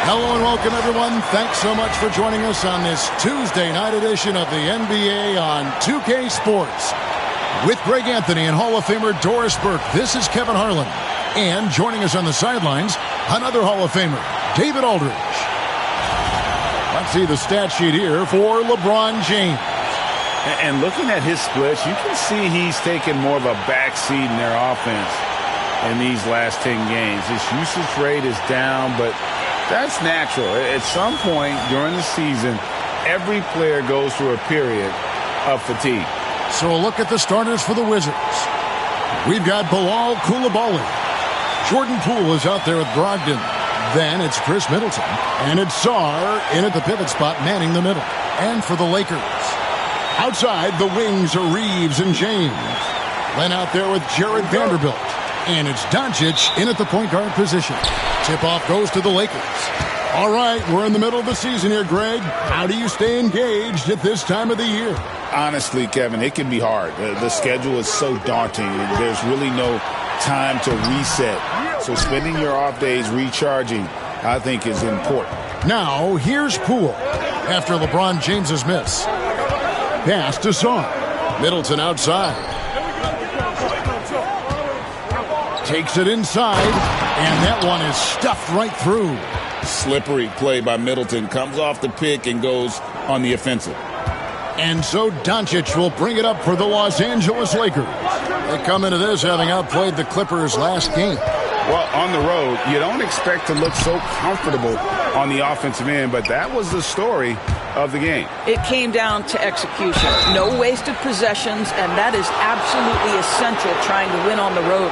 Hello and welcome, everyone. Thanks so much for joining us on this Tuesday night edition of the NBA on 2K Sports. With Greg Anthony and Hall of Famer Doris Burke, this is Kevin Harlan. And joining us on the sidelines, another Hall of Famer, David Aldridge. Let's see the stat sheet here for LeBron James. And looking at his splits, you can see he's taken more of a backseat in their offense in these last 10 games. His usage rate is down, but that's natural. At some point during the season, every player goes through a period of fatigue. So a look at the starters for the Wizards. We've got Bilal Coulibaly. Jordan Poole is out there with Brogdon. Then it's Chris Middleton. And it's Sarr in at the pivot spot, manning the middle. And for the Lakers, outside the wings are Reeves and James. Then out there with Jared Vanderbilt. And it's Doncic in at the point guard position. Tip-off goes to the Lakers. All right, we're in the middle of the season here, Greg. How do you stay engaged at this time of the year? Honestly, Kevin, it can be hard. The schedule is so daunting, and there's really no time to reset. So spending your off days recharging, I think, is important. Now, here's Poole after LeBron James's miss. Pass to Sarr. Middleton outside. Takes it inside, and that one is stuffed right through. Slippery play by Middleton. Comes off the pick and goes on the offensive. And so Doncic will bring it up for the Los Angeles Lakers. They come into this having outplayed the Clippers last game. Well, on the road, you don't expect to look so comfortable on the offensive end, but that was the story of the game. It came down to execution. No wasted possessions, and that is absolutely essential trying to win on the road.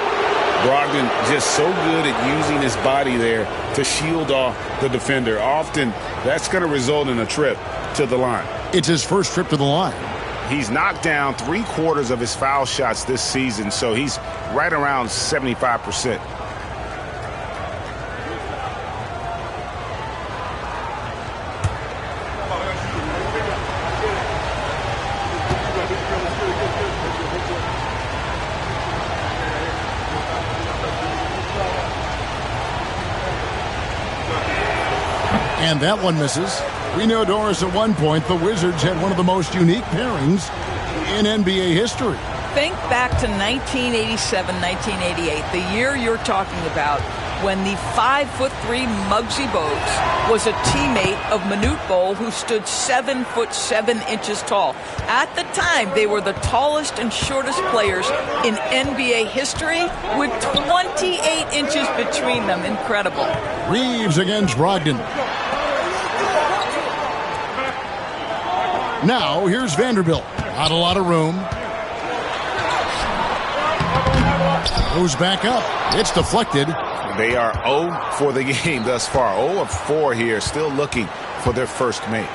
Brogdon just so good at using his body there to shield off the defender. Often, that's going to result in a trip to the line. It's his first trip to the line. He's knocked down 3/4 of his foul shots this season, so he's right around 75%. And that one misses. We know, Doris, at one point, the Wizards had one of the most unique pairings in NBA history. Think back to 1987, 1988, the year you're talking about, when the 5'3" Muggsy Bogues was a teammate of Manute Bol, who stood 7'7" tall. At the time, they were the tallest and shortest players in NBA history, with 28 inches between them. Incredible. Reeves against Brogdon. Now, here's Vanderbilt. Not a lot of room. Goes back up. It's deflected. They are 0 for the game thus far. 0 of 4 here, still looking for their first make.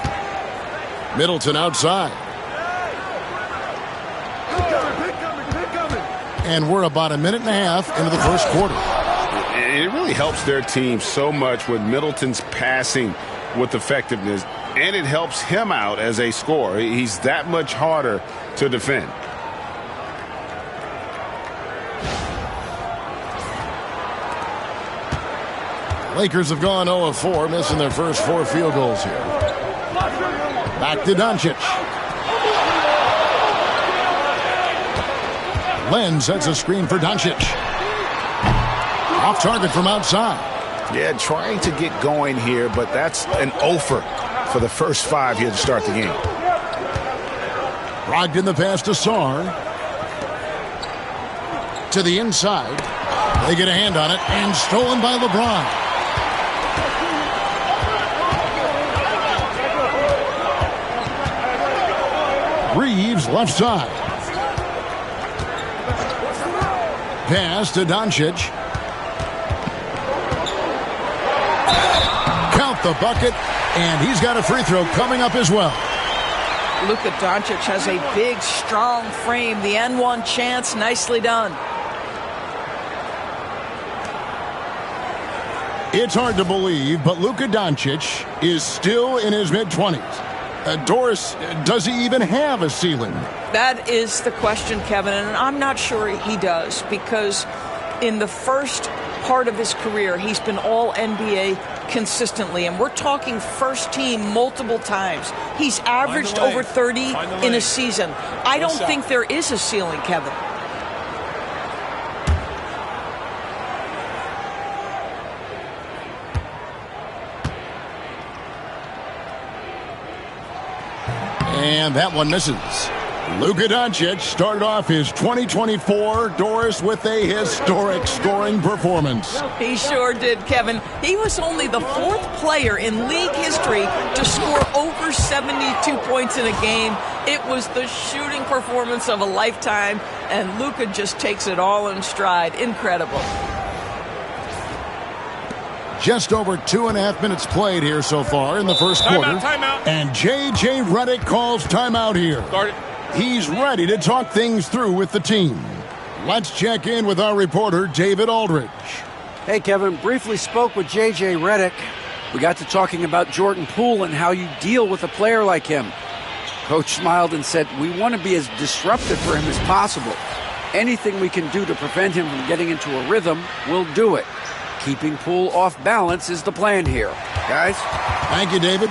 Middleton outside. And we're about a minute and a half into the first quarter. It really helps their team so much with Middleton's passing with effectiveness, and it helps him out as a scorer. He's that much harder to defend. Lakers have gone 0 of 4, missing their first 4 field goals here. Back to Doncic. Len sets a screen for Doncic. Off target from outside. Yeah, trying to get going here, but that's an offer for the first 5 here to start the game. Brogdon the pass to Sarr. To the inside. They get a hand on it, and stolen by LeBron. Reeves left side. Pass to Doncic. Count the bucket, and he's got a free throw coming up as well. Luka Doncic has a big, strong frame. The N1 chance, nicely done. It's hard to believe, but Luka Doncic is still in his mid-20s. Doris, does he even have a ceiling? That is the question, Kevin, and I'm not sure he does, because in the first part of his career, he's been all NBA consistently, and we're talking first team multiple times. He's averaged over 30 in a season. I don't think there is a ceiling, Kevin. And that one misses. Luka Doncic started off his 2024, Doris, with a historic scoring performance. He sure did, Kevin. He was only the fourth player in league history to score over 72 points in a game. It was the shooting performance of a lifetime, and Luka just takes it all in stride. Incredible. Just over 2.5 minutes played here so far in the first quarter. Timeout. And J.J. Redick calls timeout here. Start it. He's ready to talk things through with the team. Let's check in with our reporter, David Aldridge. Hey, Kevin. Briefly spoke with J.J. Redick. We got to talking about Jordan Poole and how you deal with a player like him. Coach smiled and said, we want to be as disruptive for him as possible. Anything we can do to prevent him from getting into a rhythm, we'll do it. Keeping Poole off balance is the plan here. Guys? Thank you, David.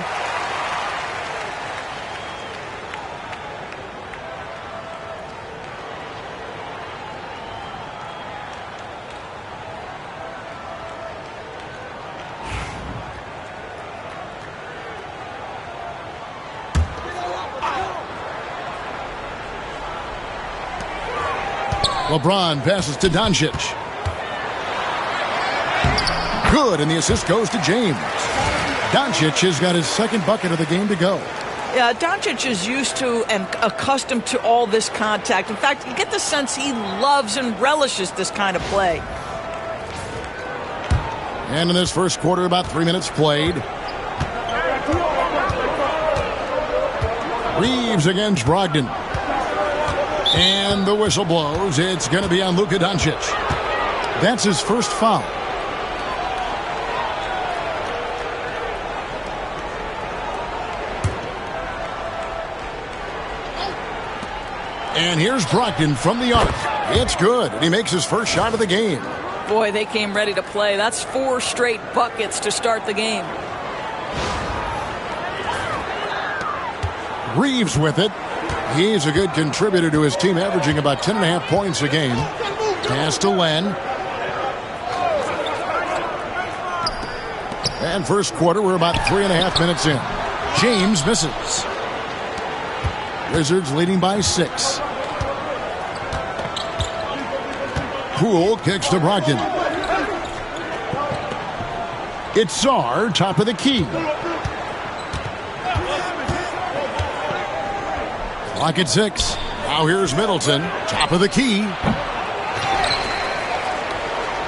LeBron passes to Doncic. Good, and the assist goes to James. Doncic has got his second bucket of the game to go. Yeah, Doncic is used to and accustomed to all this contact. In fact, you get the sense he loves and relishes this kind of play. And in this first quarter, about 3 minutes played. Reeves against Brogdon. And the whistle blows. It's going to be on Luka Doncic. That's his first foul. And here's Brogdon from the arc. It's good, and he makes his first shot of the game. Boy, they came ready to play. That's 4 straight buckets to start the game. Reeves with it. He's a good contributor to his team, averaging about 10.5 points a game. Pass to Len. And first quarter, we're about 3.5 minutes in. James misses. Wizards leading by 6. Poole kicks to Brogdon. It's Czar, top of the key. Clock at 6. Now here's Middleton, top of the key.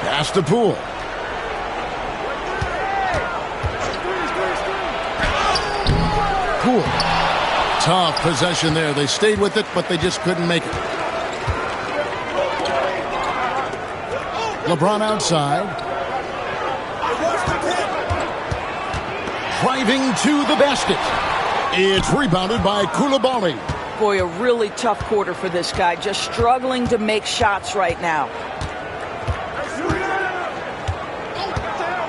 Pass to Poole. Poole. Tough possession there. They stayed with it, but they just couldn't make it. LeBron outside. Driving to the basket. It's rebounded by Coulibaly. Boy, a really tough quarter for this guy. Just struggling to make shots right now.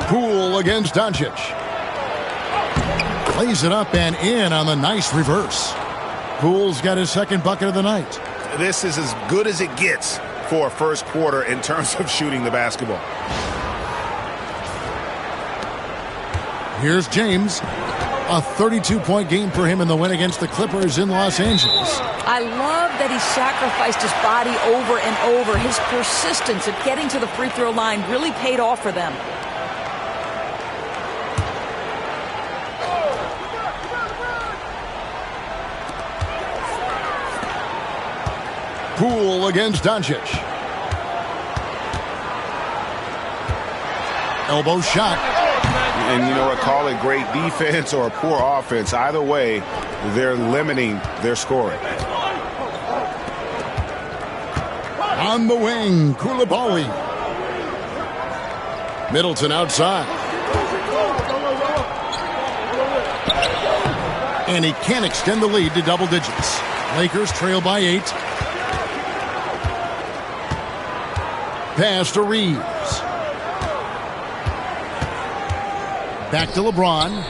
Poole against Doncic. Plays it up and in on the nice reverse. Poole's got his second bucket of the night. This is as good as it gets for a first quarter in terms of shooting the basketball. Here's James. A 32-point game for him in the win against the Clippers in Los Angeles. I love that he sacrificed his body over and over. His persistence at getting to the free throw line really paid off for them. Poole against Doncic. Elbow shot. And you know what, call it great defense or a poor offense. Either way, they're limiting their scoring. On the wing, Coulibaly. Middleton outside. And he can't extend the lead to double digits. Lakers trail by 8. Pass to Reeves. Back to LeBron.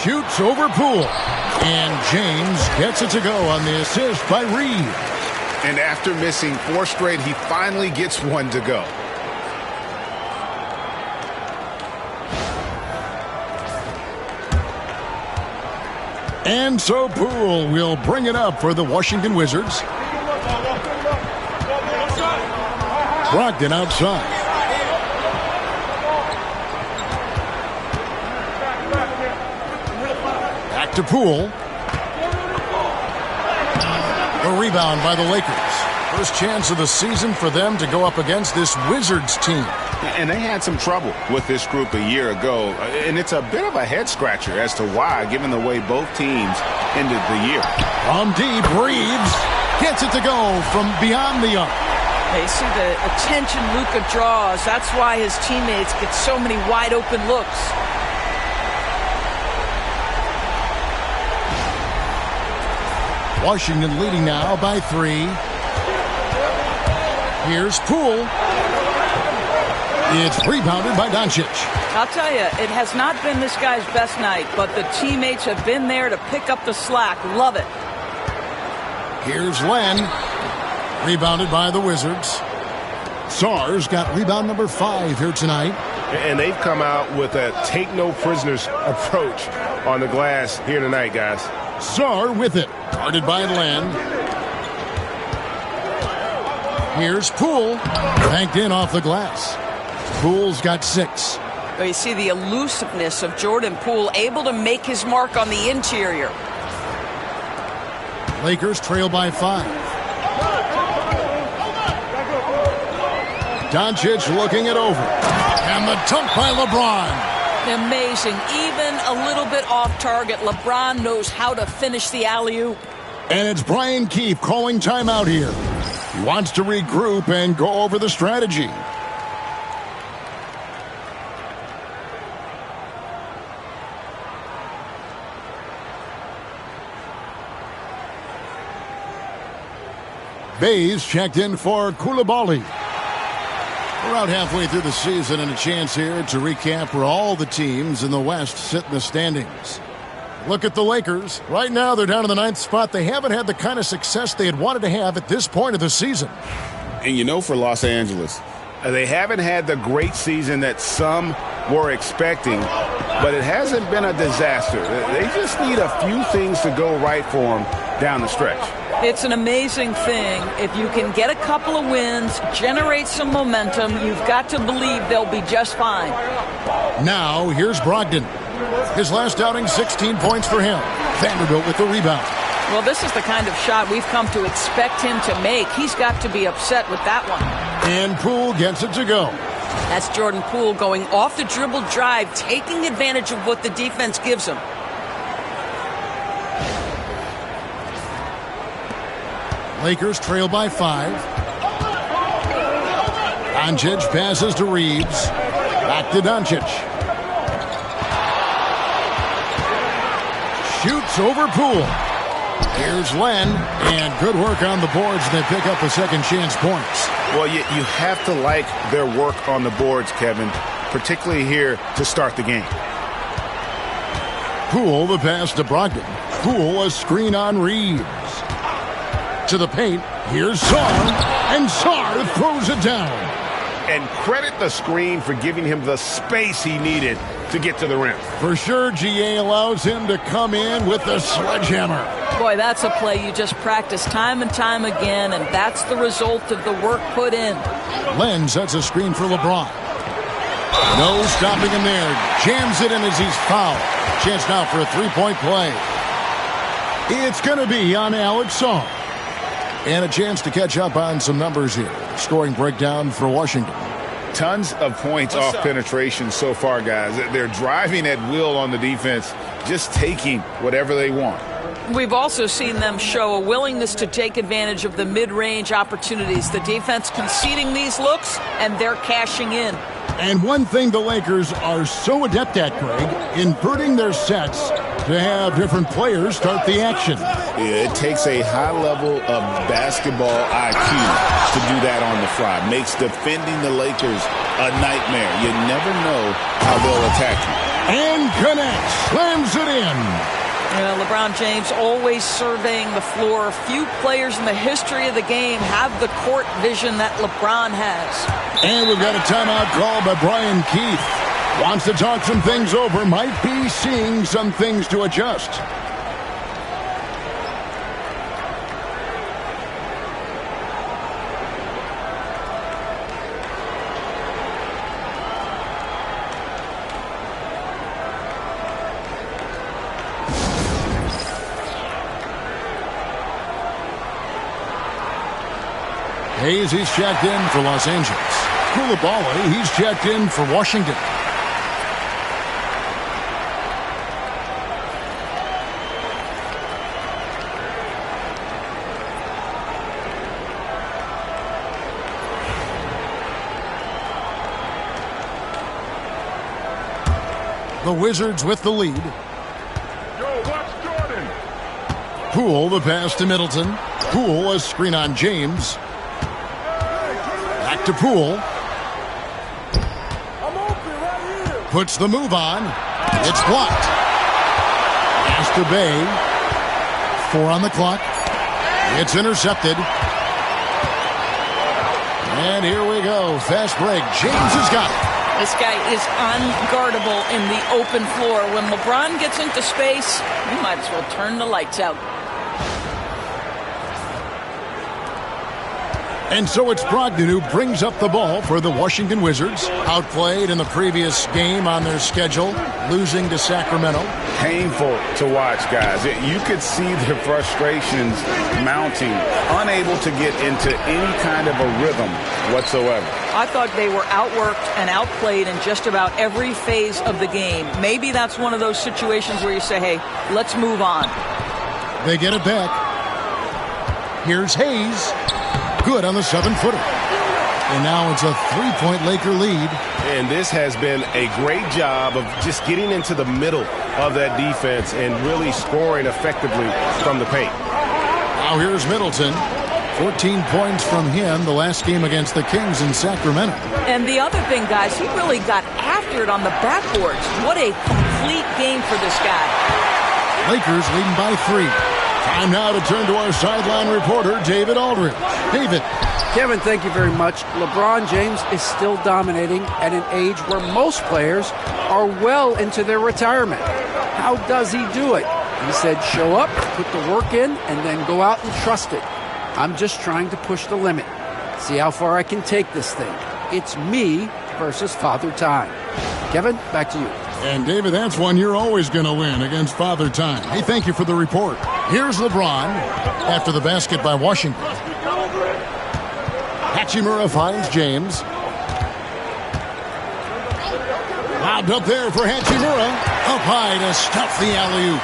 Shoots over Poole. And James gets it to go on the assist by Reeves. And after missing 4 straight, he finally gets one to go. And so Poole will bring it up for the Washington Wizards. Brogdon outside. Back to Poole. A rebound by the Lakers. First chance of the season for them to go up against this Wizards team. And they had some trouble with this group a year ago. And it's a bit of a head-scratcher as to why, given the way both teams ended the year. From deep, Reeves gets it to go from beyond the arc. They see the attention Luka draws. That's why his teammates get so many wide-open looks. Washington leading now by 3. Here's Poole. It's rebounded by Doncic. I'll tell you, it has not been this guy's best night, but the teammates have been there to pick up the slack. Love it. Here's Len. Rebounded by the Wizards. Sarr's got rebound number 5 here tonight. And they've come out with a take-no-prisoners approach on the glass here tonight, guys. Sarr with it. Guarded by Len. Here's Poole. Banked in off the glass. Poole's got 6. Well, you see the elusiveness of Jordan Poole, able to make his mark on the interior. Lakers trail by 5. Doncic looking it over. And the dunk by LeBron. Amazing. Even a little bit off target, LeBron knows how to finish the alley-oop. And it's Brian Keefe calling timeout here. He wants to regroup and go over the strategy. Bays checked in for Koulibaly. We're out halfway through the season and a chance here to recap where all the teams in the West sit in the standings. Look at the Lakers. Right now they're down in the 9th spot. They haven't had the kind of success they had wanted to have at this point of the season. And you know, for Los Angeles, they haven't had the great season that some were expecting, but it hasn't been a disaster. They just need a few things to go right for them down the stretch. It's an amazing thing. If you can get a couple of wins, generate some momentum, you've got to believe they'll be just fine. Now, here's Brogdon. His last outing, 16 points for him. Vanderbilt with the rebound. Well, this is the kind of shot we've come to expect him to make. He's got to be upset with that one. And Poole gets it to go. That's Jordan Poole going off the dribble drive, taking advantage of what the defense gives him. Lakers trail by 5. Doncic passes to Reeves. Back to Doncic. Shoots over Poole. Here's Len, and good work on the boards. They pick up a second chance points. Well, you have to like their work on the boards, Kevin, particularly here to start the game. Poole, the pass to Brogdon. Poole, a screen on Reeves. To the paint, here's Sarr, and Sarr throws it down. And credit the screen for giving him the space he needed to get to the rim. For sure, GA allows him to come in with the sledgehammer. Boy, that's a play you just practice time and time again, and that's the result of the work put in. Len sets a screen for LeBron. No stopping him there. Jams it in as he's fouled. Chance now for a three-point play. It's going to be on Alex Sarr. And a chance to catch up on some numbers here. Scoring breakdown for Washington. Tons of points off penetration so far, guys. They're driving at will on the defense, just taking whatever they want. We've also seen them show a willingness to take advantage of the mid-range opportunities. The defense conceding these looks, and they're cashing in. And one thing the Lakers are so adept at, Greg, inverting their sets to have different players start the action. It takes a high level of basketball IQ to do that on the fly. Makes defending the Lakers a nightmare. You never know how they'll attack you. And connects. Slams it in. You know, LeBron James always surveying the floor. Few players in the history of the game have the court vision that LeBron has. And we've got a timeout call by Brian Keith. Wants to talk some things over. Might be seeing some things to adjust. Hayes, he's checked in for Los Angeles. Koulibaly, he's checked in for Washington. The Wizards with the lead. Yo, watch Jordan. Poole, the pass to Middleton. Poole, a screen on James. Back to Poole. I'm open right here. Puts the move on. It's blocked. Pass to Bay. 4 on the clock. It's intercepted. And here we go. Fast break. James has got it. This guy is unguardable in the open floor. When LeBron gets into space, you might as well turn the lights out. And so it's Brogdon who brings up the ball for the Washington Wizards. Outplayed in the previous game on their schedule, losing to Sacramento. Painful to watch, guys. You could see their frustrations mounting, unable to get into any kind of a rhythm whatsoever. I thought they were outworked and outplayed in just about every phase of the game. Maybe that's one of those situations where you say, hey, let's move on. They get it back. Here's Hayes. Good on the 7-footer. And now it's a 3-point Laker lead. And this has been a great job of just getting into the middle of that defense and really scoring effectively from the paint. Now here's Middleton. 14 points from him the last game against the Kings in Sacramento. And the other thing, guys, he really got after it on the backboards. What a complete game for this guy. Lakers leading by 3. Time now to turn to our sideline reporter, David Aldridge. David. Kevin, thank you very much. LeBron James is still dominating at an age where most players are well into their retirement. How does he do it? He said, show up, put the work in, and then go out and trust it. I'm just trying to push the limit. See how far I can take this thing. It's me versus Father Time. Kevin, back to you. And David, that's one you're always going to win against Father Time. Hey, thank you for the report. Here's LeBron after the basket by Washington. Hachimura finds James. Lobbed up there for Hachimura. Up high to stuff the alley-oop.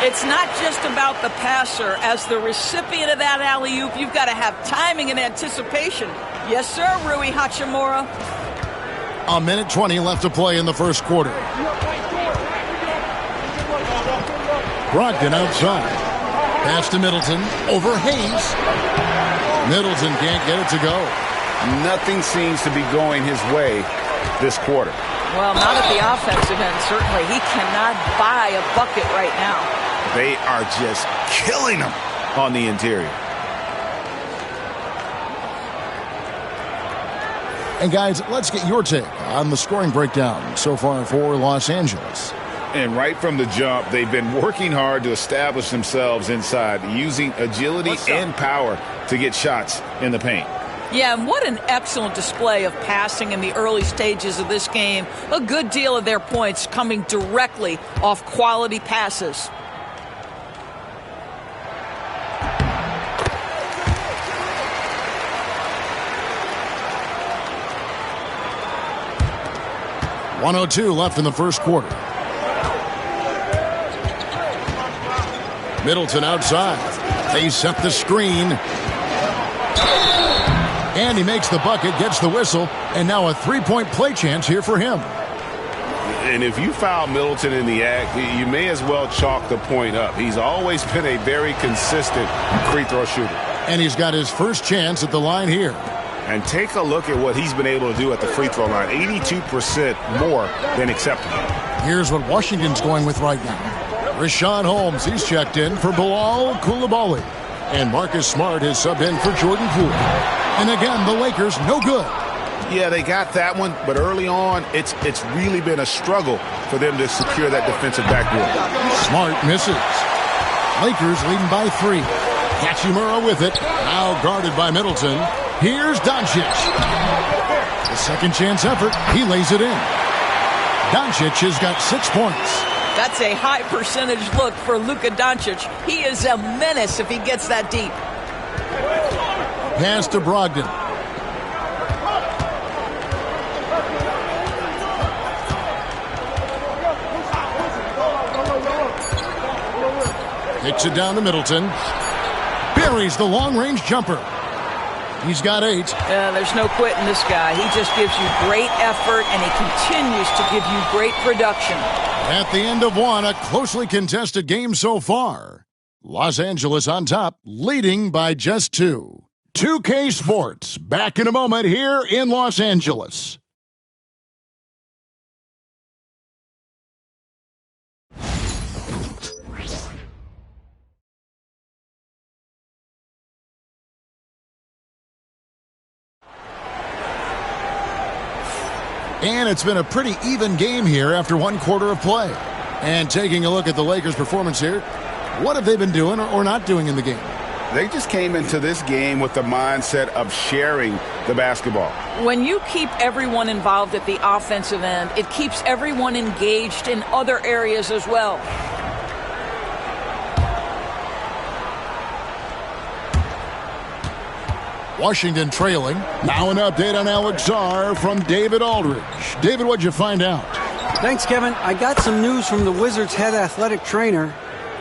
It's not just about the passer. As the recipient of that alley-oop, you've got to have timing and anticipation. Yes, sir, Rui Hachimura. A minute 20 left to play in the first quarter. Brogdon outside. Pass to Middleton. Over Hayes. Middleton can't get it to go. Nothing seems to be going his way this quarter. Well, not at the offensive end, certainly. He cannot buy a bucket right now. They are just killing him on the interior. And guys, let's get your take on the scoring breakdown so far for Los Angeles. And right from the jump, they've been working hard to establish themselves inside, using agility and power to get shots in the paint. Yeah, and what an excellent display of passing in the early stages of this game. A good deal of their points coming directly off quality passes. .102 left in the first quarter. Middleton outside. They set the screen. And he makes the bucket, gets the whistle, and now a 3-point play chance here for him. And if you foul Middleton in the act, you may as well chalk the point up. He's always been a very consistent free throw shooter. And he's got his first chance at the line here. And take a look at what he's been able to do at the free throw line. 82% more than acceptable. Here's what Washington's going with right now. Rashawn Holmes, he's checked in for Bilal Coulibaly. And Marcus Smart has subbed in for Jordan Poole. And again, the Lakers, no good. Yeah, they got that one, but early on, it's really been a struggle for them to secure that defensive backboard. Smart misses. Lakers leading by 3. Hachimura with it. Now guarded by Middleton. Here's Doncic. The second chance effort. He lays it in. Doncic has got 6 points. That's a high percentage look for Luka Doncic. He is a menace if he gets that deep. Pass to Brogdon. Kicks it down to Middleton. Buries the long-range jumper. He's got 8. There's no quitting this guy. He just gives you great effort, and he continues to give you great production. At the end of one, a closely contested game so far. Los Angeles on top, leading by just 2. 2K Sports, back in a moment here in Los Angeles. And it's been a pretty even game here after one quarter of play. And taking a look at the Lakers' performance here, what have they been doing or not doing in the game? They just came into this game with the mindset of sharing the basketball. When you keep everyone involved at the offensive end, it keeps everyone engaged in other areas as well. Washington trailing. Now an update on Alex Czar from David Aldridge. David, what'd you find out? Thanks, Kevin. I got some news from the Wizards' head athletic trainer.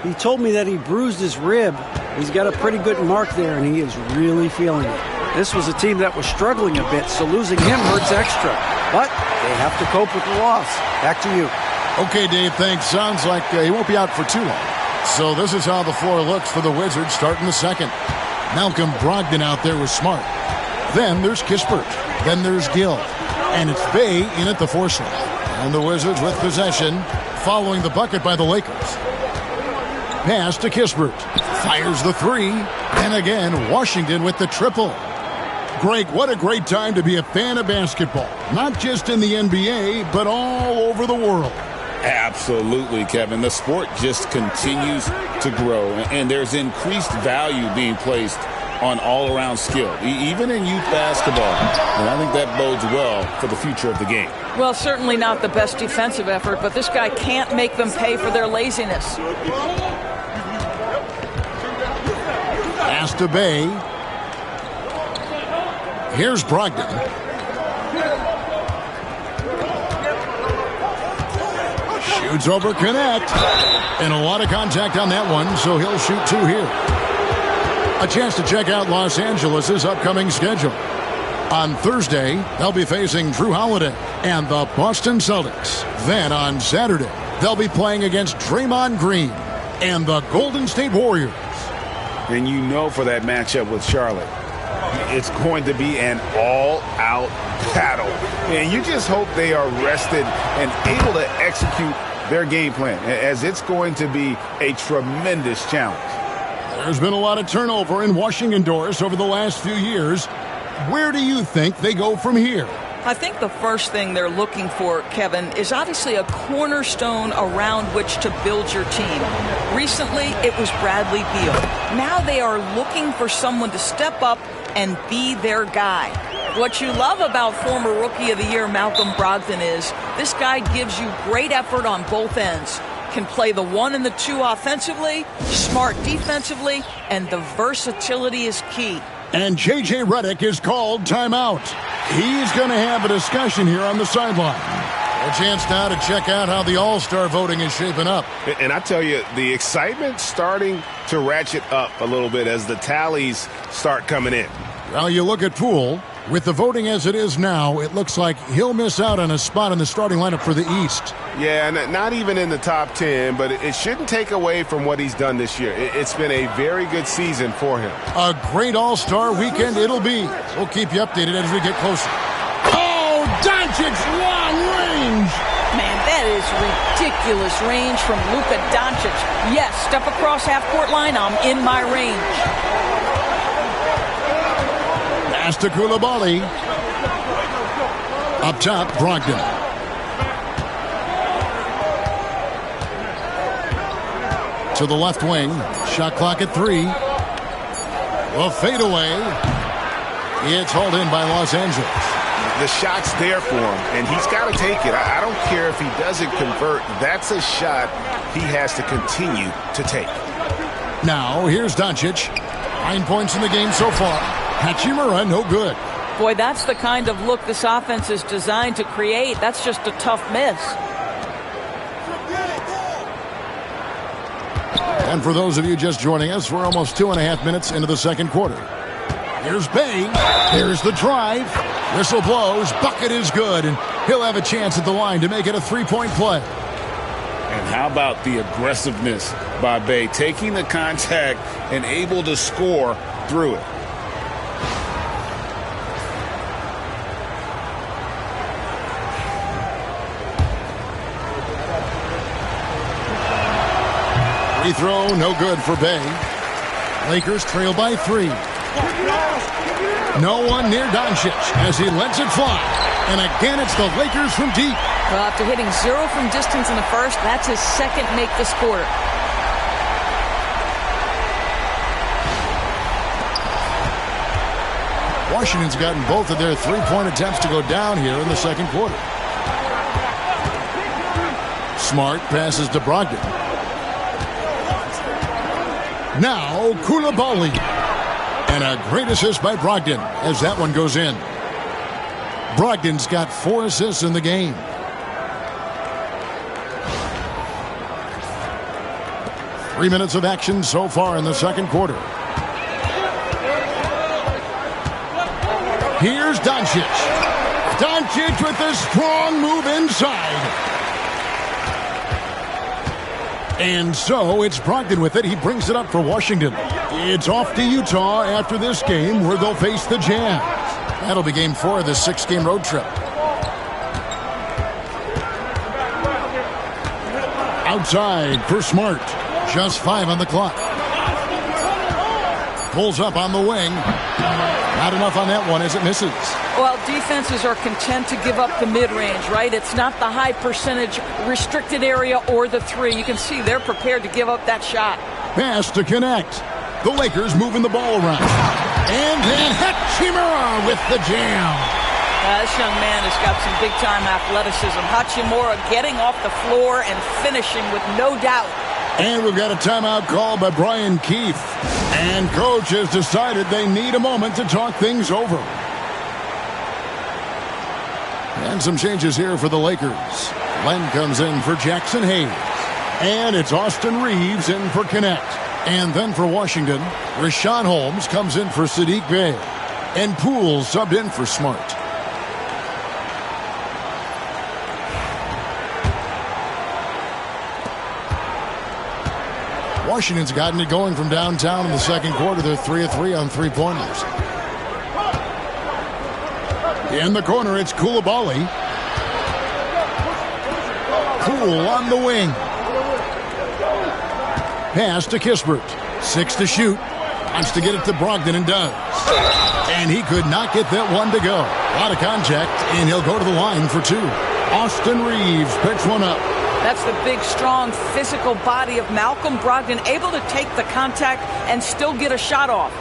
He told me that he bruised his rib. He's got a pretty good mark there, and he is really feeling it. This was a team that was struggling a bit, so losing him hurts extra. But they have to cope with the loss. Back to you. Okay, Dave, thanks. Sounds like he won't be out for too long. So this is how the floor looks for the Wizards starting the second. Malcolm Brogdon out there with Smart. Then there's Kispert. Then there's Gill. And it's Bay in at the 4 slot. And the Wizards with possession, following the bucket by the Lakers. Pass to Kispert. Fires the 3. And again, Washington with the triple. Greg, what a great time to be a fan of basketball. Not just in the NBA, but all over the world. Absolutely, Kevin. The sport just continues to grow, and there's increased value being placed on all-around skill, even in youth basketball. And I think that bodes well for the future of the game. Well, certainly not the best defensive effort, but this guy can't make them pay for their laziness. Pass to Bay. Here's Brogdon. Shoots over Connect. And a lot of contact on that one, so he'll shoot 2 here. A chance to check out Los Angeles' upcoming schedule. On Thursday, they'll be facing Drew Holiday and the Boston Celtics. Then on Saturday, they'll be playing against Draymond Green and the Golden State Warriors. And you know for that matchup with Charlotte, it's going to be an all-out battle. And you just hope they are rested and able to execute their game plan, as it's going to be a tremendous challenge. There's been a lot of turnover in Washington doors over the last few years. Where do you think they go from here? I think the first thing they're looking for, Kevin, is obviously a cornerstone around which to build your team. Recently, it was Bradley Beal. Now they are looking for someone to step up and be their guy. What you love about former Rookie of the Year Malcolm Brogdon is this guy gives you great effort on both ends. Can play the 1 and the 2 offensively, smart defensively, and the versatility is key. And J.J. Redick is called timeout. He's going to have a discussion here on the sideline. A chance now to check out how the All-Star voting is shaping up. And I tell you, the excitement's starting to ratchet up a little bit as the tallies start coming in. Well, you look at Poole. With the voting as it is now, it looks like he'll miss out on a spot in the starting lineup for the East. Yeah, not even in the top 10, but it shouldn't take away from what he's done this year. It's been a very good season for him. A great all-star weekend it'll be. We'll keep you updated as we get closer. Oh, Doncic, long range! Man, that is ridiculous range from Luka Doncic. Yes, step across half-court line, I'm in my range. Pass to Coulibaly. Up top, Brogdon. To the left wing. Shot clock at 3. A fadeaway. It's hauled in by Los Angeles. The shot's there for him, and he's got to take it. I don't care if he doesn't convert. That's a shot he has to continue to take. Now, here's Doncic. 9 points in the game so far. Hachimura, no good. Boy, that's the kind of look this offense is designed to create. That's just a tough miss. And for those of you just joining us, we're almost 2.5 minutes into the second quarter. Here's Bay. Here's the drive. Whistle blows. Bucket is good. And he'll have a chance at the line to make it a 3-point play. And how about the aggressiveness by Bay, taking the contact and able to score through it. Free throw, no good for Bay. Lakers trail by 3. No one near Doncic as he lets it fly. And again, it's the Lakers from deep. Well, after hitting 0 from distance in the first, that's his second make this quarter. Washington's gotten both of their 3-point attempts to go down here in the second quarter. Smart passes to Brogdon. Now, Coulibaly. And a great assist by Brogdon as that one goes in. Brogdon's got 4 assists in the game. Three minutes of action so far in the second quarter. Here's Doncic. Doncic with a strong move inside. And so it's Brogdon with it. He brings it up for Washington. It's off to Utah after this game where they'll face the Jazz. That'll be game 4 of this 6-game road trip. Outside for Smart. Just 5 on the clock. Pulls up on the wing. Not enough on that one as it misses. Well, defenses are content to give up the mid-range, right? It's not the high percentage restricted area or the 3. You can see they're prepared to give up that shot. Pass to connect. The Lakers moving the ball around. And then Hachimura with the jam. This young man has got some big-time athleticism. Hachimura getting off the floor and finishing with no doubt. And we've got a timeout called by Brian Keefe. And coach has decided they need a moment to talk things over. And some changes here for the Lakers. Len comes in for Jackson Hayes. And it's Austin Reeves in for Connect. And then for Washington, Rashawn Holmes comes in for Sadiq Bey. And Poole subbed in for Smart. Washington's gotten it going from downtown in the second quarter. They're 3 of 3 on 3-pointers. In the corner, it's Coulibaly. Poole on the wing. Pass to Kispert. 6 to shoot. Wants to get it to Brogdon and does. And he could not get that one to go. A lot of contact, and he'll go to the line for 2. Austin Reeves picks one up. That's the big, strong, physical body of Malcolm Brogdon, able to take the contact and still get a shot off.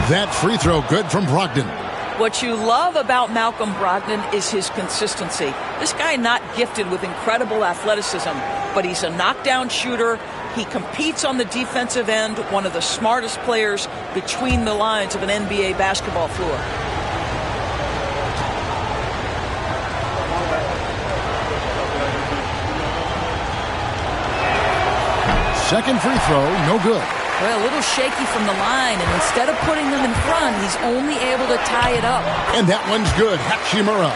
That free throw good from Brogdon. What you love about Malcolm Brogdon is his consistency. This guy not gifted with incredible athleticism, but he's a knockdown shooter. He competes on the defensive end, one of the smartest players between the lines of an NBA basketball floor. Second free throw, no good. Well, a little shaky from the line, and instead of putting them in front, he's only able to tie it up. And that one's good. Hachimura.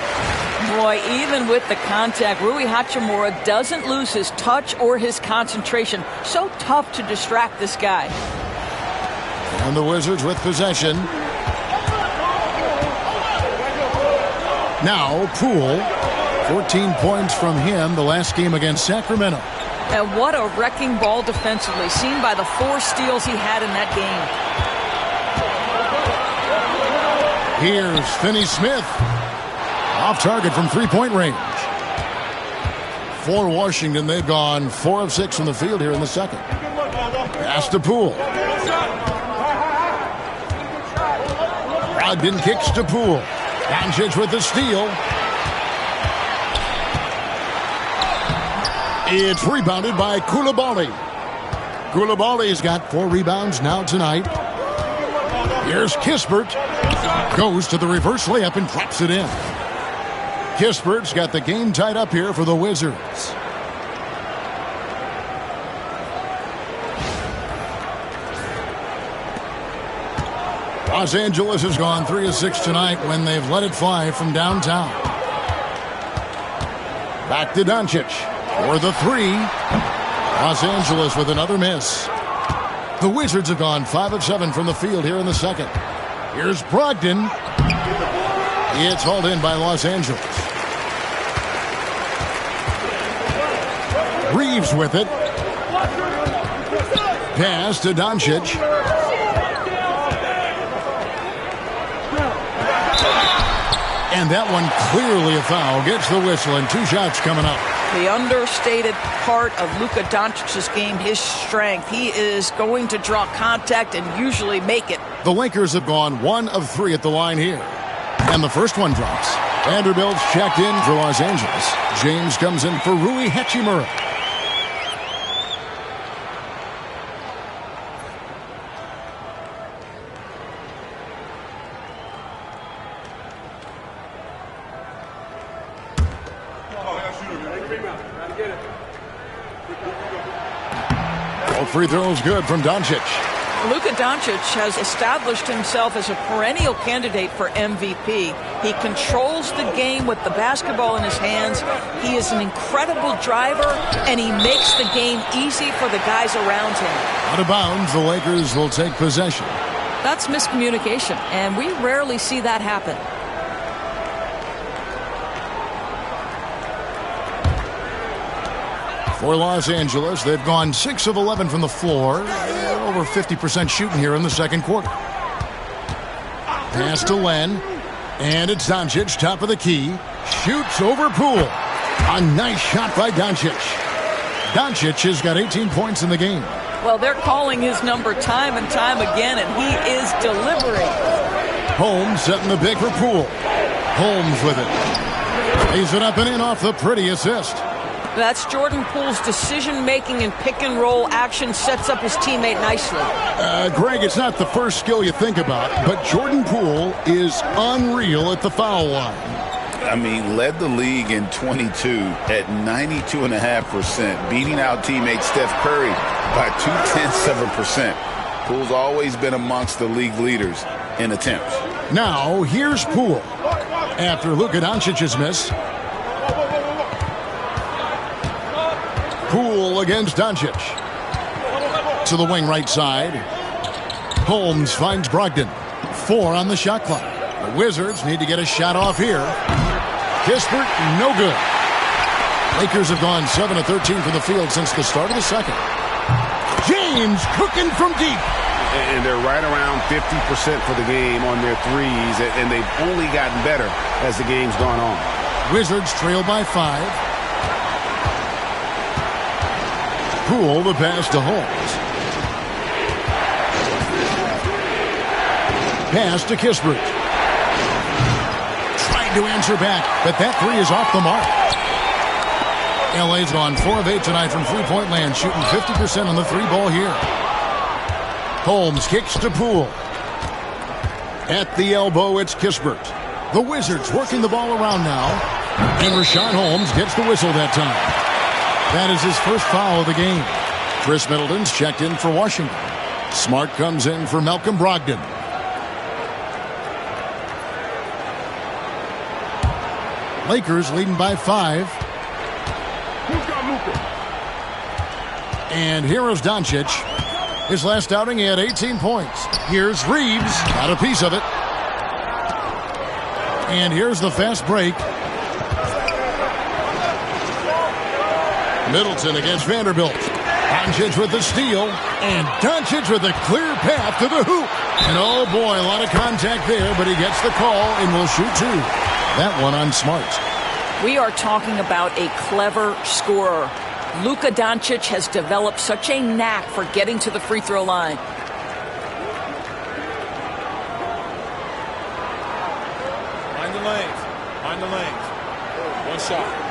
Boy, even with the contact, Rui Hachimura doesn't lose his touch or his concentration. So tough to distract this guy. And the Wizards with possession. Now, Poole. 14 points from him the last game against Sacramento. And what a wrecking ball defensively, seen by the 4 steals he had in that game. Here's Finney-Smith. Off target from three-point range. For Washington, they've gone 4 of 6 from the field here in the second. Pass to Poole. Brogdon kicks to Poole. Doncic with the steal. It's rebounded by Coulibaly. Coulibaly's got 4 rebounds now tonight. Here's Kispert. Goes to the reverse layup and drops it in. Kispert's got the game tied up here for the Wizards. Los Angeles has gone 3 of 6 tonight when they've let it fly from downtown. Back to Doncic. For the 3, Los Angeles with another miss. The Wizards have gone 5 of 7 from the field here in the second. Here's Brogdon. It's hauled in by Los Angeles. Reeves with it. Pass to Doncic. And that one clearly a foul. Gets the whistle and 2 shots coming up. The understated part of Luka Doncic's game, his strength. He is going to draw contact and usually make it. The Lakers have gone 1 of 3 at the line here. And the first one drops. Vanderbilt's checked in for Los Angeles. James comes in for Rui Hachimura. All free throws good from Doncic. Luka Doncic has established himself as a perennial candidate for MVP. He controls the game with the basketball in his hands. He is an incredible driver, and he makes the game easy for the guys around him. Out of bounds, the Lakers will take possession. That's miscommunication, and we rarely see that happen. For Los Angeles, they've gone 6 of 11 from the floor. Over 50% shooting here in the second quarter. Pass to Len. And it's Doncic, top of the key. Shoots over Poole. A nice shot by Doncic. Doncic has got 18 points in the game. Well, they're calling his number time and time again, and he is delivering. Holmes setting the big for Poole. Holmes with it. Lays it up and in off the pretty assist. That's Jordan Poole's decision-making and pick-and-roll action sets up his teammate nicely. Greg, it's not the first skill you think about, but Jordan Poole is unreal at the foul line. I mean, led the league in 22 at 92.5%, beating out teammate Steph Curry by 0.2%. Poole's always been amongst the league leaders in attempts. Now, here's Poole. After Luka Doncic's miss, Poole against Doncic. To the wing right side. Holmes finds Brogdon. 4 on the shot clock. The Wizards need to get a shot off here. Kispert, no good. Lakers have gone 7 of 13 from the field since the start of the second. James cooking from deep. And they're right around 50% for the game on their threes, and they've only gotten better as the game's gone on. Wizards trail by 5. Poole the pass to Holmes. Pass to Kispert. Tried to answer back, but that 3 is off the mark. LA's gone 4 of 8 tonight from three-point land, shooting 50% on the three ball here. Holmes kicks to Poole. At the elbow, it's Kispert. The Wizards working the ball around now. And Rashawn Holmes gets the whistle that time. That is his first foul of the game. Chris Middleton's checked in for Washington. Smart comes in for Malcolm Brogdon. Lakers leading by 5. And here is Doncic. His last outing, he had 18 points. Here's Reeves, got a piece of it. And here's the fast break. Middleton against Vanderbilt. Doncic with the steal. And Doncic with a clear path to the hoop. And oh boy, a lot of contact there, but he gets the call and will shoot 2. That one on Smart. We are talking about a clever scorer. Luka Doncic has developed such a knack for getting to the free throw line. Find the lanes. Find the lanes. One shot.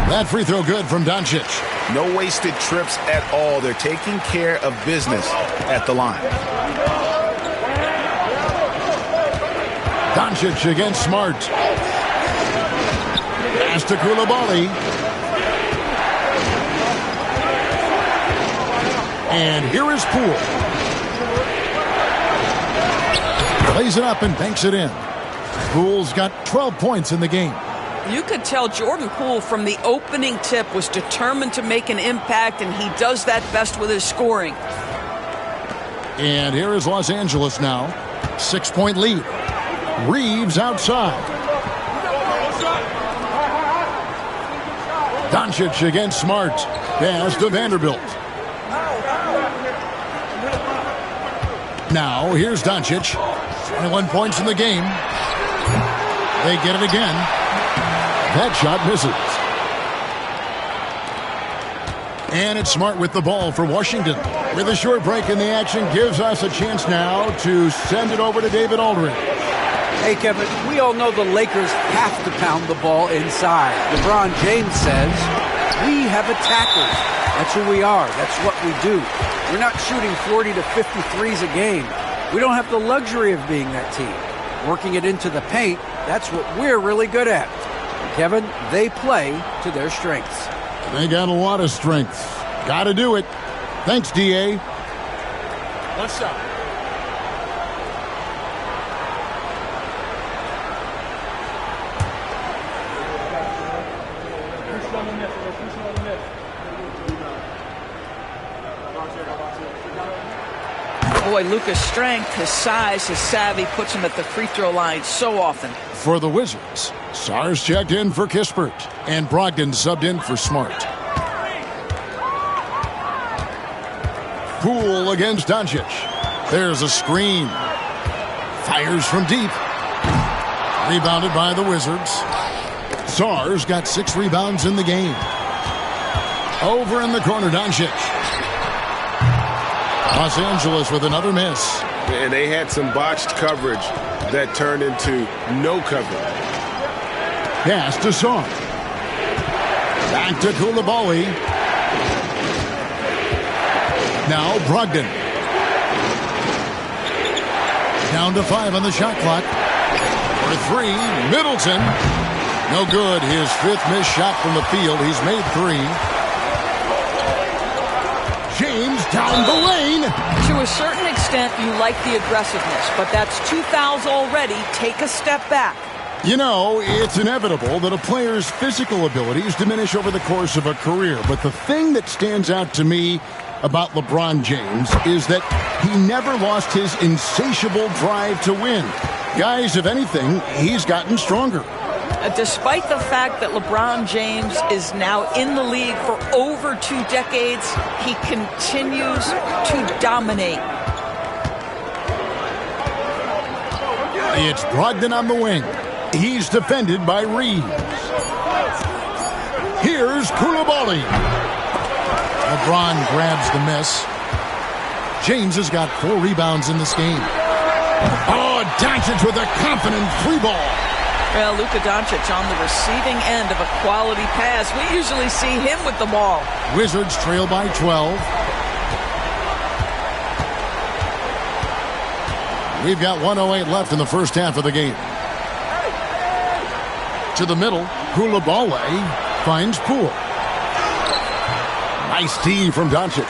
That free throw good from Doncic. No wasted trips at all. They're taking care of business at the line. Doncic against Smart. Pass to Koulibaly. And here is Poole. Plays it up and banks it in. Poole's got 12 points in the game. You could tell Jordan Poole from the opening tip was determined to make an impact, and he does that best with his scoring. And here is Los Angeles now. 6-point lead. Reeves outside. Doncic against Smart. Pass to Vanderbilt. Now here's Doncic. 21 points in the game. They get it again. That shot misses. And it's Smart with the ball for Washington. With a short break in the action, gives us a chance now to send it over to David Aldridge. Hey, Kevin, we all know the Lakers have to pound the ball inside. LeBron James says, we have attackers. That's who we are. That's what we do. We're not shooting 40 to 50 threes a game. We don't have the luxury of being that team. Working it into the paint, that's what we're really good at. Kevin, they play to their strengths. They got a lot of strengths. Got to do it. Thanks, D.A. One shot. Boy, Luka's strength, his size, his savvy puts him at the free throw line so often. For the Wizards, Sars checked in for Kispert, and Brogdon subbed in for Smart. Poole against Doncic. There's a screen. Fires from deep. Rebounded by the Wizards. Sars got 6 rebounds in the game. Over in the corner, Doncic. Los Angeles with another miss. And they had some botched coverage that turned into no coverage. Pass to Song. Back to Koulibaly. Now Brogdon. Down to 5 on the shot clock. For 3, Middleton. No good. His 5th missed shot from the field. He's made 3. James down the lane. To a certain extent, you like the aggressiveness, but that's 2 fouls already. Take a step back. You know, it's inevitable that a player's physical abilities diminish over the course of a career. But the thing that stands out to me about LeBron James is that he never lost his insatiable drive to win. Guys, if anything, he's gotten stronger. Despite the fact that LeBron James is now in the league for over 2 decades, he continues to dominate. It's Brogdon on the wing. He's defended by Reeves. Here's Koulibaly. LeBron grabs the miss. James has got 4 rebounds in this game. Oh, Doncic with a confident free ball. Well, Luka Doncic on the receiving end of a quality pass. We usually see him with the ball. Wizards trail by 12. We've got 1:08 left in the first half of the game. To the middle, Koulibaly finds Poole. Nice tee from Doncic.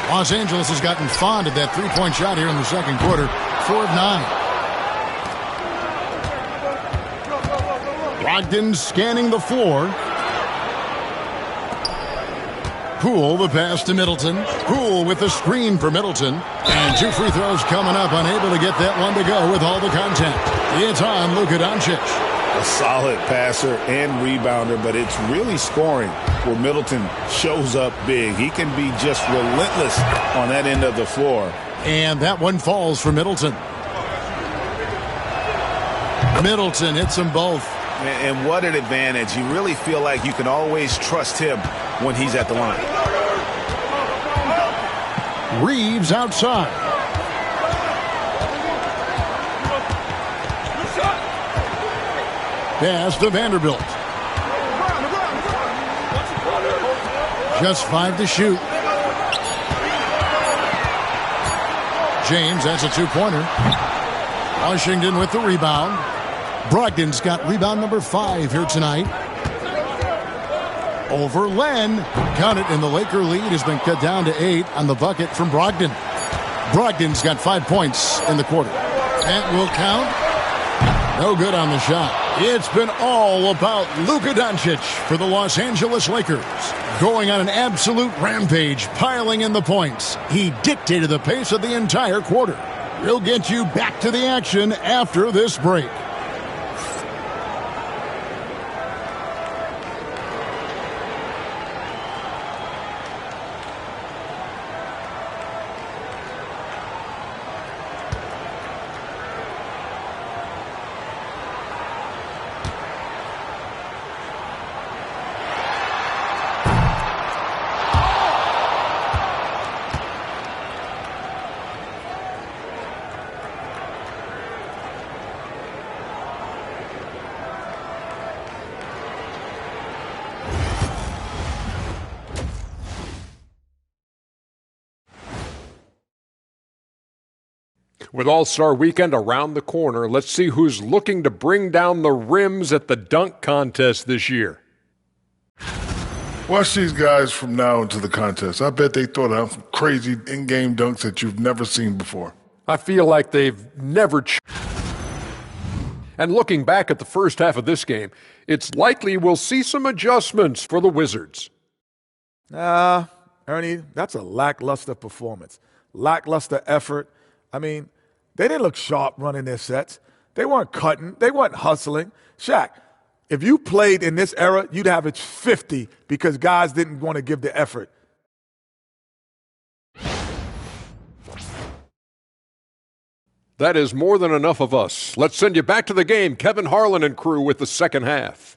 Los Angeles has gotten fond of that three-point shot here in the second quarter. 4 of 9. Brogdon scanning the floor. Poole, the pass to Middleton. Poole with the screen for Middleton. And 2 free throws coming up, unable to get that one to go with all the contact. It's on Luka Doncic. A solid passer and rebounder, but it's really scoring where Middleton shows up big. He can be just relentless on that end of the floor. And that one falls for Middleton. Middleton hits them both. And what an advantage. You really feel like you can always trust him when he's at the line. Reeves outside. Pass to Vanderbilt. Just 5 to shoot. James, that's a 2-pointer. Washington with the rebound. Brogdon's got rebound number 5 here tonight. Over Len. Count it, and the Laker lead has been cut down to 8 on the bucket from Brogdon. Brogdon's got 5 points in the quarter. That will count. No good on the shot. It's been all about Luka Doncic for the Los Angeles Lakers. Going on an absolute rampage, piling in the points. He dictated the pace of the entire quarter. We'll get you back to the action after this break. With All-Star Weekend around the corner, let's see who's looking to bring down the rims at the dunk contest this year. Watch these guys from now into the contest. I bet they throw down some crazy in-game dunks that you've never seen before. I feel like they've never... And looking back at the first half of this game, it's likely we'll see some adjustments for the Wizards. Ernie, that's a lackluster performance. Lackluster effort. I mean, they didn't look sharp running their sets. They weren't cutting. They weren't hustling. Shaq, if you played in this era, you'd average 50 because guys didn't want to give the effort. That is more than enough of us. Let's send you back to the game. Kevin Harlan and crew with the second half.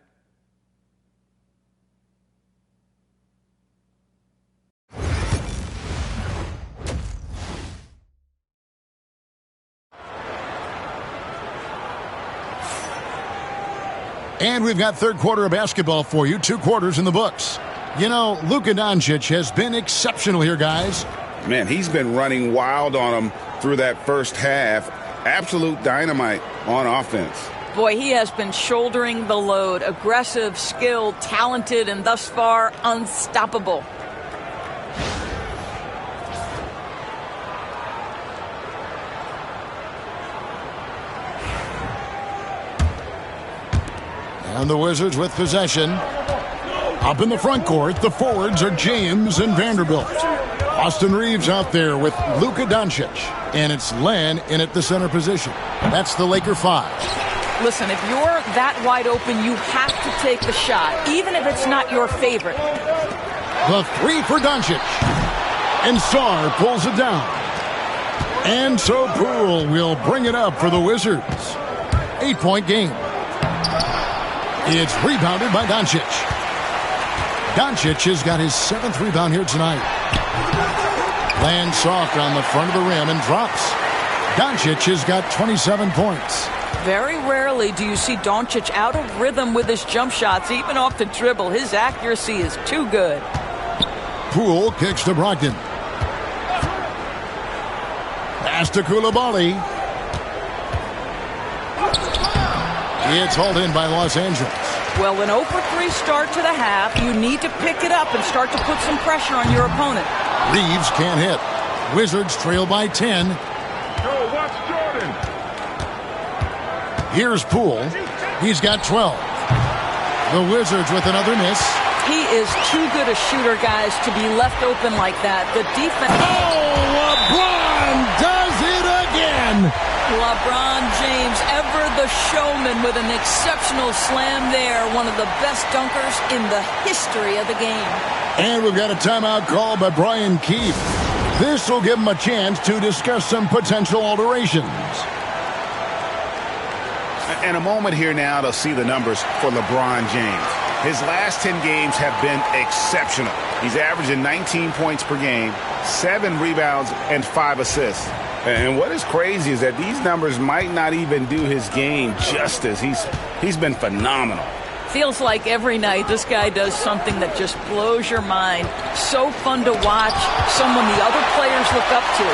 And we've got third quarter of basketball for you. 2 quarters in the books. You know, Luka Doncic has been exceptional here, guys. Man, he's been running wild on them through that first half. Absolute dynamite on offense. Boy, he has been shouldering the load. Aggressive, skilled, talented, and thus far unstoppable. And the Wizards with possession. Up in the front court, the forwards are James and Vanderbilt. Austin Reeves out there with Luka Doncic. And it's Len in at the center position. That's the Laker 5. Listen, if you're that wide open, you have to take the shot, even if it's not your favorite. The 3 for Doncic. And Sarr pulls it down. And so Poole will bring it up for the Wizards. 8-point game. It's rebounded by Doncic. Doncic has got his 7th rebound here tonight. Lands soft on the front of the rim and drops. Doncic has got 27 points. Very rarely do you see Doncic out of rhythm with his jump shots, even off the dribble. His accuracy is too good. Poole kicks to Brogdon. Pass to Coulibaly. It's hauled in by Los Angeles. Well, an 0 for 3 start to the half. You need to pick it up and start to put some pressure on your opponent. Reeves can't hit. Wizards trail by 10. Go, watch Jordan. Here's Poole. He's got 12. The Wizards with another miss. He is too good a shooter, guys, to be left open like that. The defense... Oh, LeBron does it again! LeBron James, ever the showman, with an exceptional slam there. One of the best dunkers in the history of the game. And we've got a timeout call by Brian Keefe. This will give him a chance to discuss some potential alterations. In a moment here now to see the numbers for LeBron James. His last 10 games have been exceptional. He's averaging 19 points per game, 7 rebounds, and 5 assists. And what is crazy is that these numbers might not even do his game justice. He's been phenomenal. Feels like every night this guy does something that just blows your mind. So fun to watch, someone the other players look up to.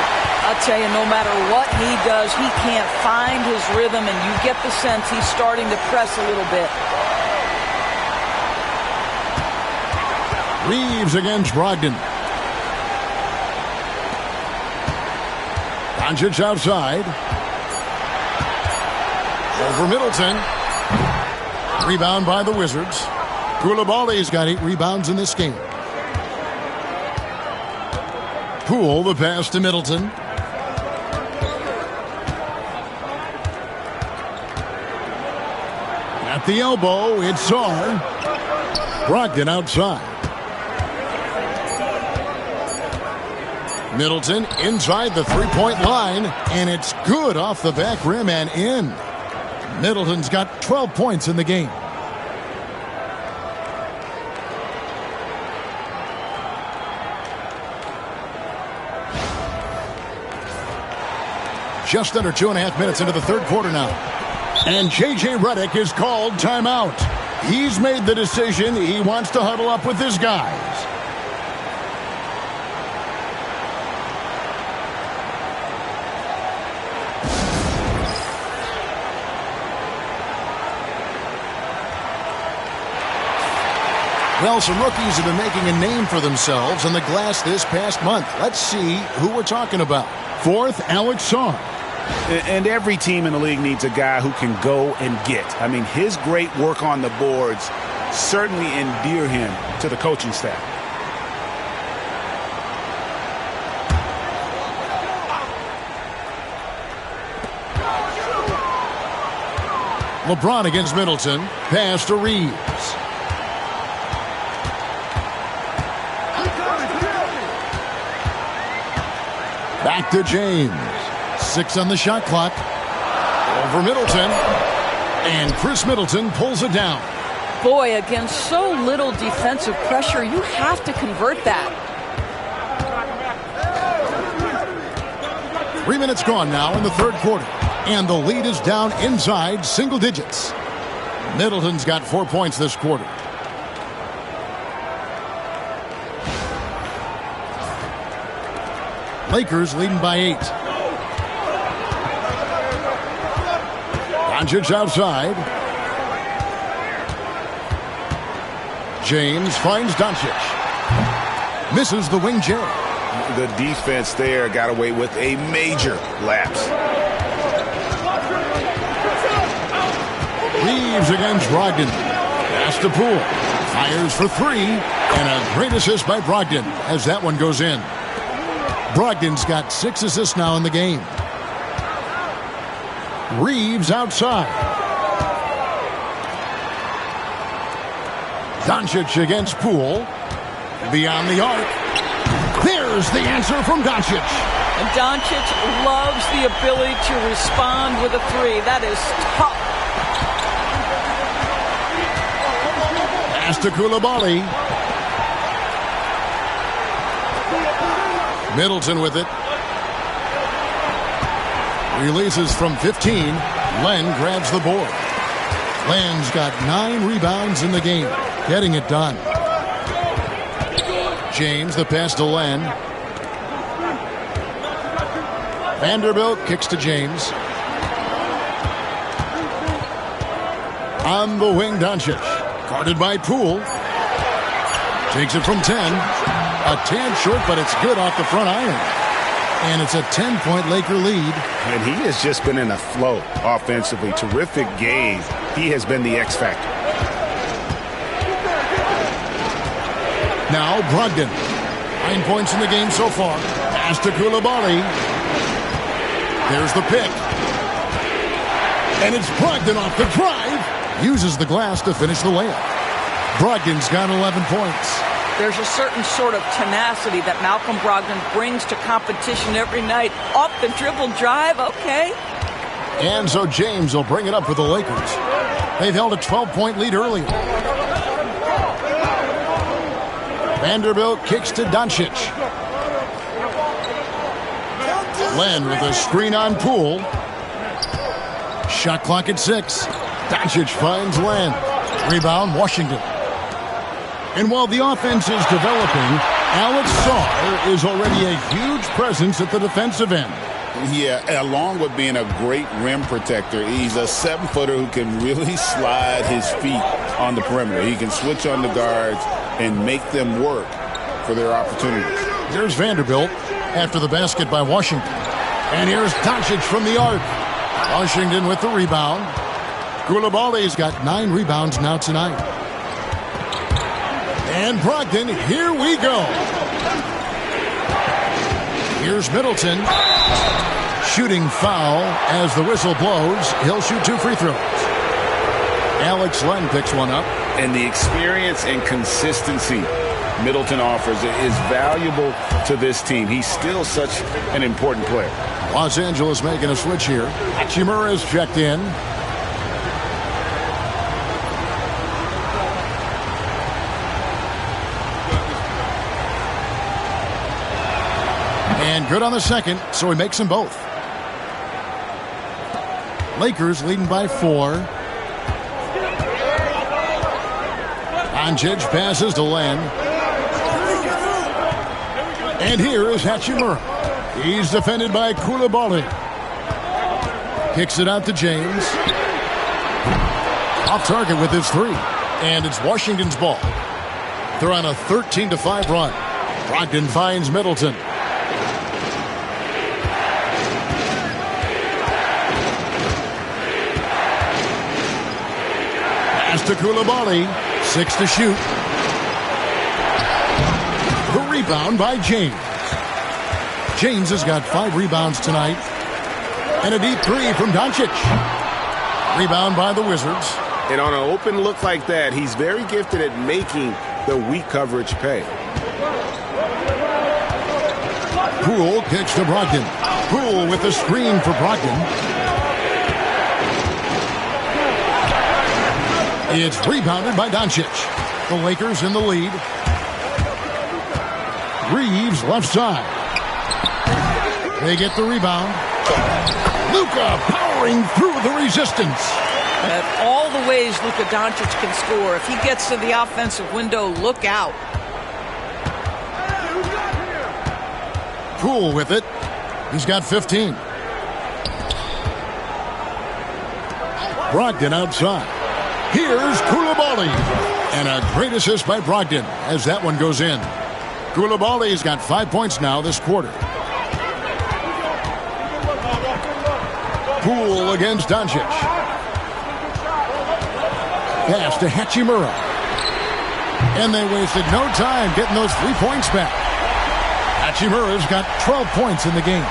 I'll tell you, no matter what he does, he can't find his rhythm, and you get the sense he's starting to press a little bit. Reeves against Brogdon. Doncic outside. Over Middleton. Rebound by the Wizards. Coulibaly's got 8 rebounds in this game. Poole, the pass to Middleton. At the elbow, it's Sarr. Brogdon outside. Middleton inside the three-point line, and it's good off the back rim and in. Middleton's got 12 points in the game. Just under 2.5 minutes into the third quarter now. And J.J. Redick is called timeout. He's made the decision he wants to huddle up with his guys. Well, some rookies have been making a name for themselves on the glass this past month. Let's see who we're talking about. Fourth, Alex Sarr. And every team in the league needs a guy who can go and get. I mean, his great work on the boards certainly endear him to the coaching staff. LeBron against Middleton. Pass to Reeves. Back to James. 6 on the shot clock. Over Middleton. And Chris Middleton pulls it down. Boy, against so little defensive pressure, you have to convert that. 3 minutes gone now in the third quarter. And the lead is down inside single digits. Middleton's got 4 points this quarter. Lakers leading by 8. Doncic outside. James finds Doncic. Misses the wing J. The defense there got away with a major lapse. Reeves against Brogdon. Pass to Poole. Fires for 3. And a great assist by Brogdon as that one goes in. Brogdon's got 6 assists now in the game. Reeves outside. Doncic against Poole. Beyond the arc. There's the answer from Doncic. And Doncic loves the ability to respond with a 3. That is tough. Pass to Coulibaly. Middleton with it. Releases from 15. Len grabs the board. Len's got 9 rebounds in the game, getting it done. James, the pass to Len. Vanderbilt kicks to James. On the wing, Doncic. Guarded by Poole. Takes it from 10. A tad short, but it's good off the front iron. And it's a 10-point Laker lead. And he has just been in a flow offensively. Terrific game. He has been the X factor. Now Brogdon. 9 points in the game so far. Pass to Koulibaly. There's the pick. And it's Brogdon off the drive. Uses the glass to finish the layup. Brogdon's got 11 points. There's a certain sort of tenacity that Malcolm Brogdon brings to competition every night. Off the dribble drive, okay. And so James will bring it up for the Lakers. They've held a 12-point lead earlier. Vanderbilt kicks to Doncic. Len with a screen on Poole. Shot clock at 6. Doncic finds Len. Rebound, Washington. And while the offense is developing, Alex Sarr is already a huge presence at the defensive end. Yeah, along with being a great rim protector, he's a 7-footer who can really slide his feet on the perimeter. He can switch on the guards and make them work for their opportunities. Here's Vanderbilt after the basket by Washington. And here's Doncic from the arc. Washington with the rebound. Koulibaly's got 9 rebounds now tonight. And Brogdon, here we go. Here's Middleton. Shooting foul as the whistle blows. He'll shoot 2 free throws. Alex Len picks one up. And the experience and consistency Middleton offers is valuable to this team. He's still such an important player. Los Angeles making a switch here. Hachimura is checked in. And good on the second, so he makes them both. Lakers leading by 4. Doncic passes to Len. And here is Hachimura. He's defended by Koulibaly. Kicks it out to James. Off target with his 3. And it's Washington's ball. They're on a 13-5 run. Brogdon finds Middleton. Pass to Koulibaly. 6 to shoot. The rebound by James. James has got 5 rebounds tonight. And a deep 3 from Doncic. Rebound by the Wizards. And on an open look like that, he's very gifted at making the weak coverage pay. Poole kicks to Brogdon. Poole with the screen for Brogdon. It's rebounded by Doncic. The Lakers in the lead. Reeves left side. They get the rebound. Luka powering through the resistance. All the ways Luka Doncic can score. If he gets to the offensive window, look out. Poole with it. He's got 15. Brogdon outside. Here's Koulibaly. And a great assist by Brogdon as that one goes in. Koulibaly's got 5 points now this quarter. Poole against Doncic. Pass to Hachimura. And they wasted no time getting those 3 points back. Hachimura's got 12 points in the game.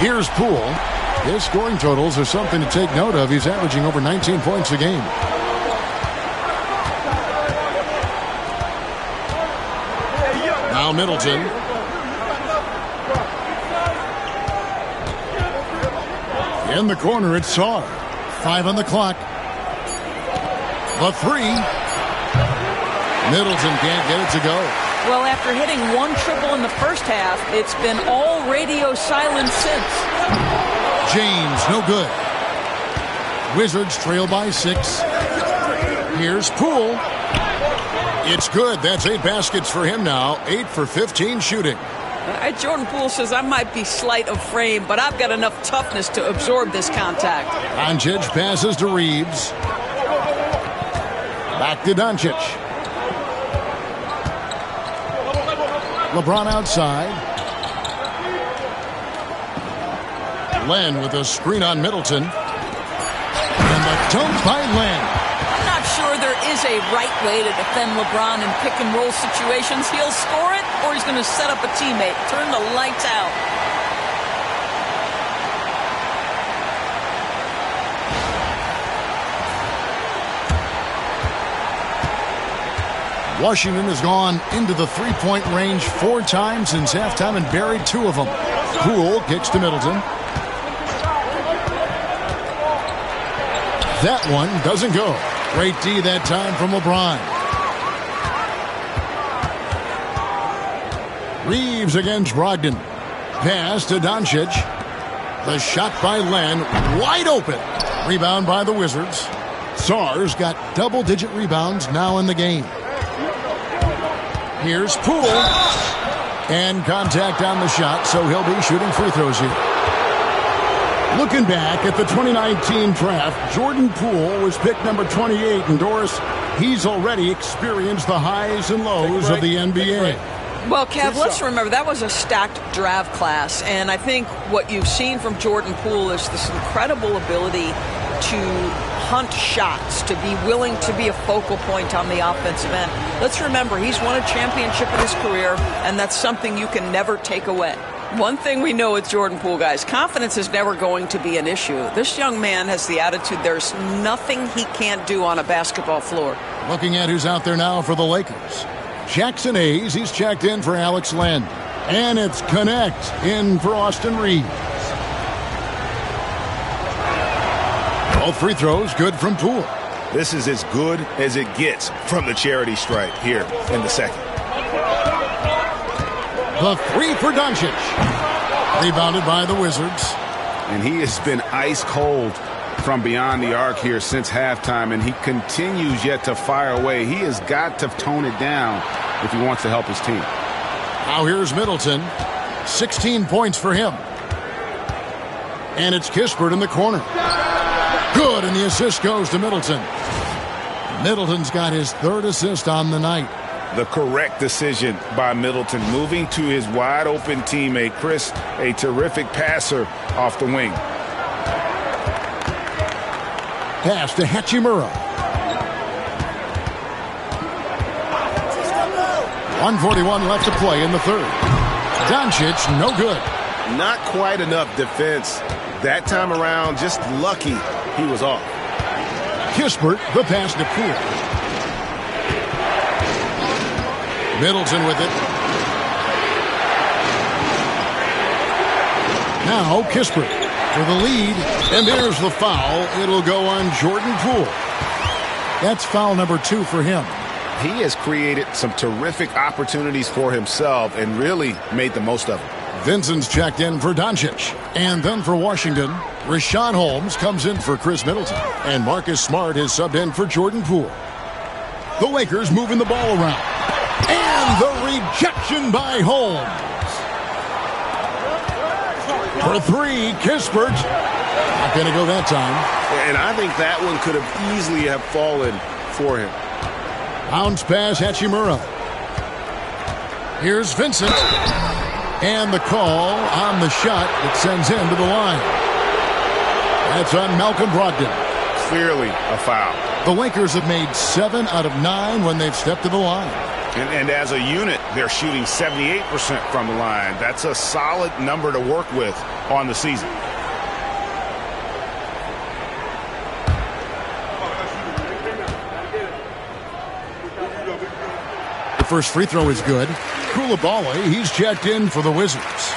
Here's Poole. His scoring totals are something to take note of. He's averaging over 19 points a game. Now Middleton. In the corner, it's Sarr. 5 on the clock. The 3. Middleton can't get it to go. Well, after hitting one triple in the first half, it's been all radio silence since. James, no good. Wizards trail by 6. Here's Poole. It's good. That's 8 baskets for him now. 8 for 15 shooting. Jordan Poole says, I might be slight of frame, but I've got enough toughness to absorb this contact. Doncic passes to Reeves. Back to Doncic. LeBron outside. Len with a screen on Middleton. And the dunk by Len. I'm not sure there is a right way to defend LeBron in pick-and-roll situations. He'll score it, or he's going to set up a teammate. Turn the lights out. Washington has gone into the three-point range 4 times since halftime and buried 2 of them. Poole kicks to Middleton. That one doesn't go. Great D that time from LeBron. Reeves against Brogdon. Pass to Doncic. The shot by Len. Wide open. Rebound by the Wizards. Sarr's got double-digit rebounds now in the game. Here's Poole. And contact on the shot, so he'll be shooting free throws here. Looking back at the 2019 draft, Jordan Poole was picked number 28. And Doris, he's already experienced the highs and lows of the NBA. Well, Kev, let's remember that was a stacked draft class. And I think what you've seen from Jordan Poole is this incredible ability to hunt shots, to be willing to be a focal point on the offensive end. Let's remember, he's won a championship in his career, and that's something you can never take away. One thing we know with Jordan Poole, guys, confidence is never going to be an issue. This young man has the attitude there's nothing he can't do on a basketball floor. Looking at who's out there now for the Lakers. Jackson Hayes, he's checked in for Alex Len. And it's Connect in for Austin Reeves. Both free throws good from Poole. This is as good as it gets from the charity stripe here in the second. The 3 for Doncic. Rebounded by the Wizards. And he has been ice cold from beyond the arc here since halftime, and he continues yet to fire away. He has got to tone it down if he wants to help his team. Now here's Middleton. 16 points for him. And it's Kispert in the corner. Good, and the assist goes to Middleton. Middleton's got his 3rd assist on the night. The correct decision by Middleton, moving to his wide-open teammate. Chris, a terrific passer off the wing. Pass to Hachimura. 1:41 left to play in the 3rd. Doncic, no good. Not quite enough defense that time around. Just lucky he was off. Kispert, the pass to Poole. Middleton with it. Now Kispert for the lead. And there's the foul. It'll go on Jordan Poole. That's foul number 2 for him. He has created some terrific opportunities for himself and really made the most of them. Vincent's checked in for Doncic. And then for Washington, Rashawn Holmes comes in for Chris Middleton. And Marcus Smart is subbed in for Jordan Poole. The Lakers moving the ball around. And the rejection by Holmes. For 3, Kispert. Not going to go that time. And I think that one could have easily have fallen for him. Bounce pass, Hachimura. Here's Vincent. And the call on the shot that sends him to the line. That's on Malcolm Brogdon. Clearly a foul. The Lakers have made 7 out of 9 when they've stepped to the line. And as a unit, they're shooting 78% from the line. That's a solid number to work with on the season. The first free throw is good. Coulibaly, he's checked in for the Wizards.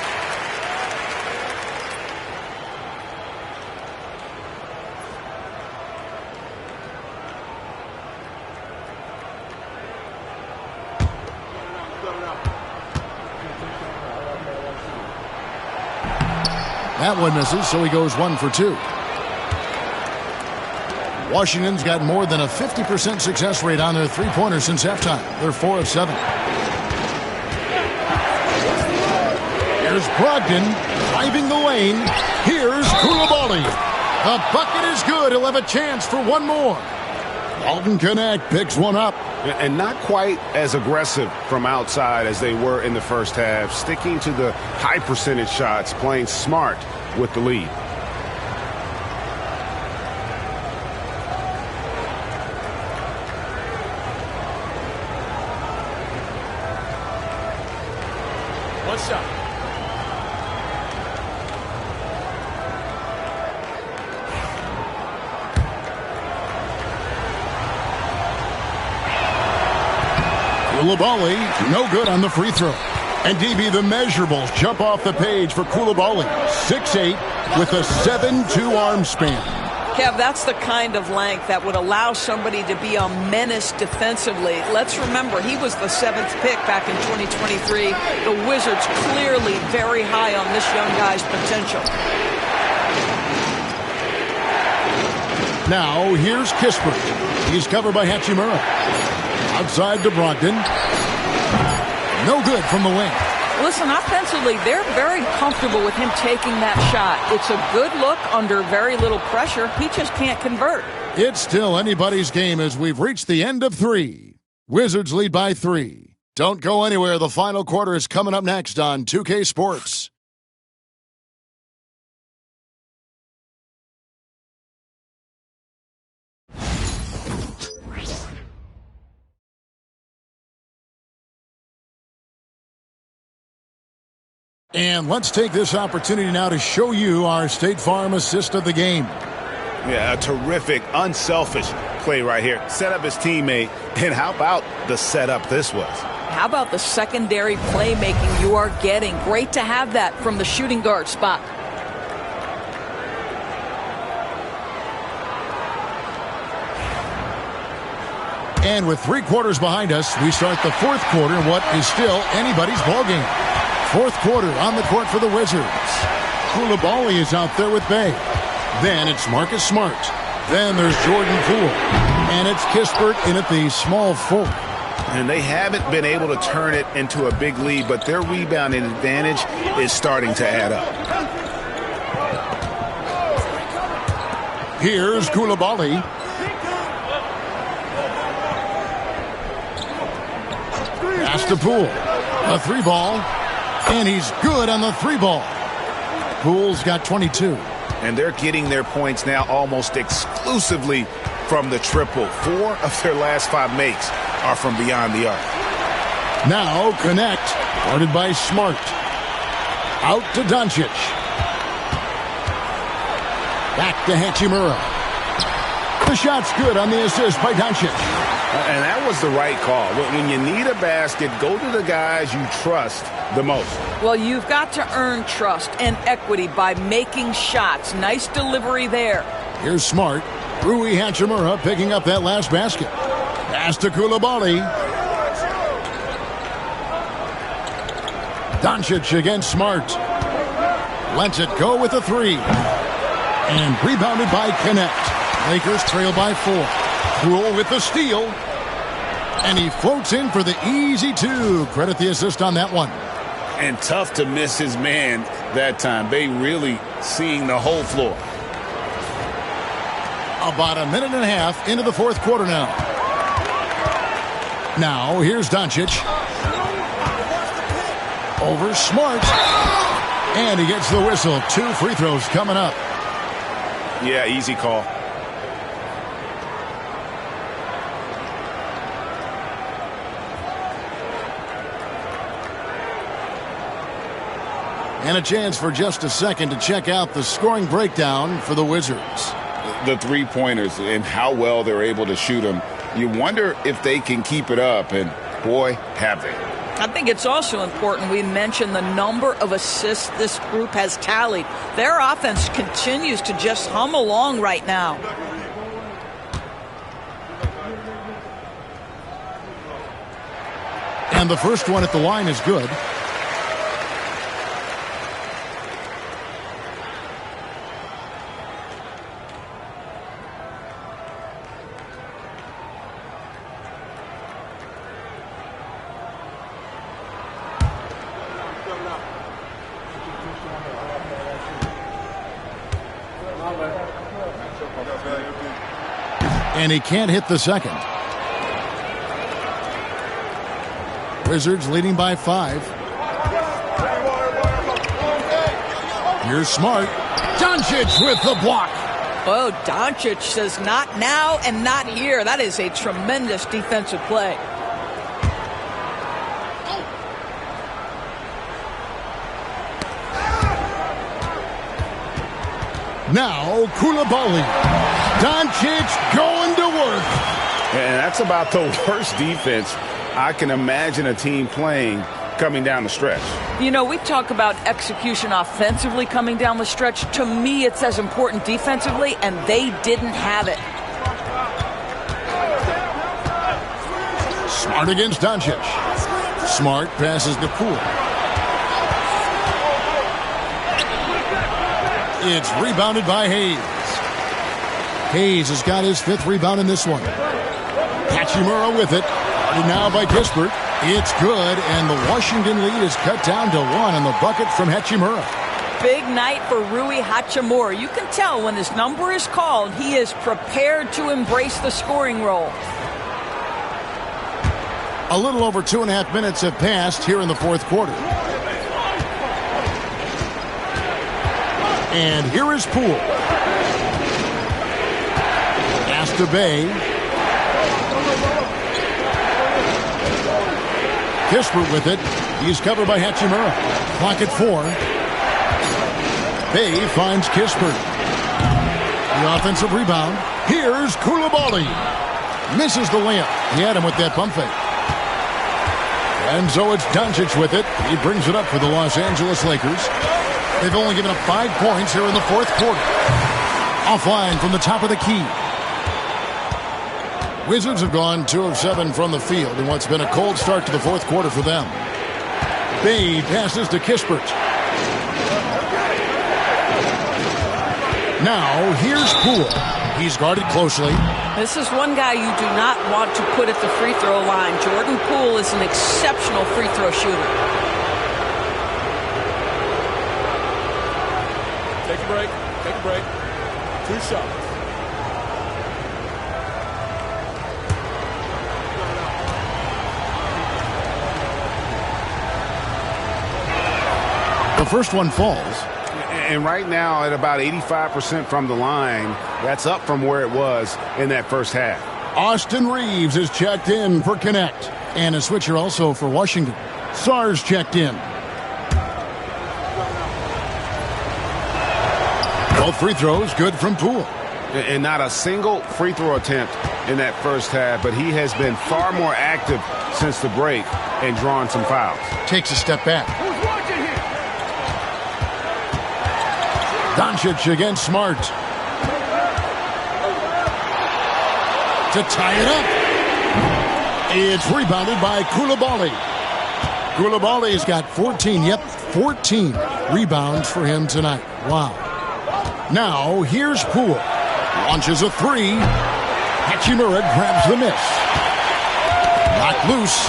That one misses, so he goes 1 for 2. Washington's got more than a 50% success rate on their three-pointers since halftime. They're 4 of 7. Here's Brogdon driving the lane. Here's Koulibaly. The bucket is good. He'll have a chance for one more. Alton Connect picks one up. And not quite as aggressive from outside as they were in the first half. Sticking to the high percentage shots, playing smart with the lead. One shot. Koulibaly, no good on the free throw. And DB, the measurables jump off the page for Koulibaly. 6'8", with a 7'2" arm span. Kev, that's the kind of length that would allow somebody to be a menace defensively. Let's remember, he was the 7th pick back in 2023. The Wizards clearly very high on this young guy's potential. Now, here's Kispert. He's covered by Hachimura. Outside to Brogdon. No good from the wing. Listen, offensively, they're very comfortable with him taking that shot. It's a good look under very little pressure. He just can't convert. It's still anybody's game as we've reached the end of 3. Wizards lead by 3. Don't go anywhere. The final quarter is coming up next on 2K Sports. And let's take this opportunity now to show you our State Farm assist of the game. Yeah, a terrific, unselfish play right here. Set up his teammate, and how about the setup this was? How about the secondary playmaking you are getting? Great to have that from the shooting guard spot. And with 3 quarters behind us, we start the 4th quarter in what is still anybody's ballgame. 4th quarter on the court for the Wizards. Koulibaly is out there with Bay. Then it's Marcus Smart. Then there's Jordan Poole. And it's Kispert in at the small forward. And they haven't been able to turn it into a big lead, but their rebounding advantage is starting to add up. Here's Koulibaly. Pass to Poole. A 3-ball. And he's good on the 3-ball. Poole's got 22. And they're getting their points now almost exclusively from the triple. 4 of their last 5 makes are from beyond the arc. Now Connect, guarded by Smart. Out to Doncic. Back to Hachimura. The shot's good on the assist by Doncic. And that was the right call. When you need a basket, go to the guys you trust the most. Well, you've got to earn trust and equity by making shots. Nice delivery there. Here's Smart. Rui Hachimura picking up that last basket. Pass to Koulibaly. Doncic against Smart. Lets it go with a 3. And rebounded by Connect. Lakers trail by 4. Poole with the steal. And he floats in for the easy 2. Credit the assist on that one. And tough to miss his man that time. They really seeing the whole floor. About a minute and a half into the 4th quarter now. Now, here's Doncic. Over Smart. And he gets the whistle. 2 free throws coming up. Yeah, easy call. And a chance for just a second to check out the scoring breakdown for the Wizards. The three-pointers and how well they're able to shoot them. You wonder if they can keep it up, and boy, have they. I think it's also important we mention the number of assists this group has tallied. Their offense continues to just hum along right now. And the first one at the line is good. And he can't hit the second. Wizards leading by 5. Here's Smart. Doncic with the block. Oh, Doncic says not now and not here. That is a tremendous defensive play. Now Koulibaly. Doncic going to work. And that's about the worst defense I can imagine a team playing coming down the stretch. You know, we talk about execution offensively coming down the stretch. To me, it's as important defensively, and they didn't have it. Smart against Doncic. Smart passes to Poole. It's rebounded by Hayes. Hayes has got his 5th rebound in this one. Hachimura with it. And now by Kispert. It's good, and the Washington lead is cut down to 1 on the bucket from Hachimura. Big night for Rui Hachimura. You can tell when his number is called, he is prepared to embrace the scoring role. A little over 2.5 minutes have passed here in the 4th quarter. And here is Poole. Pass to Bay. Kispert with it. He's covered by Hachimura. Clock at 4. Bay finds Kispert. The offensive rebound. Here's Koulibaly. Misses the layup. He had him with that pump fake. And so it's Doncic with it. He brings it up for the Los Angeles Lakers. They've only given up 5 points here in the 4th quarter. Offline from the top of the key. Wizards have gone 2 of 7 from the field in what's been a cold start to the 4th quarter for them. Bay passes to Kispert. Now here's Poole. He's guarded closely. This is one guy you do not want to put at the free throw line. Jordan Poole is an exceptional free throw shooter. Take a break. Take a break. 2 shots. The first one falls. And right now at about 85% from the line, that's up from where it was in that first half. Austin Reeves is checked in for Connect. And a switcher also for Washington. Sar's checked in. Both free throws good from Poole. And not a single free throw attempt in that first half, but he has been far more active since the break and drawing some fouls. Takes a step back. Doncic against Smart. To tie it up. It's rebounded by Koulibaly. Koulibaly's got 14 rebounds for him tonight. Wow. Now, here's Poole. Launches a 3. Hachimura grabs the miss. Knocked loose.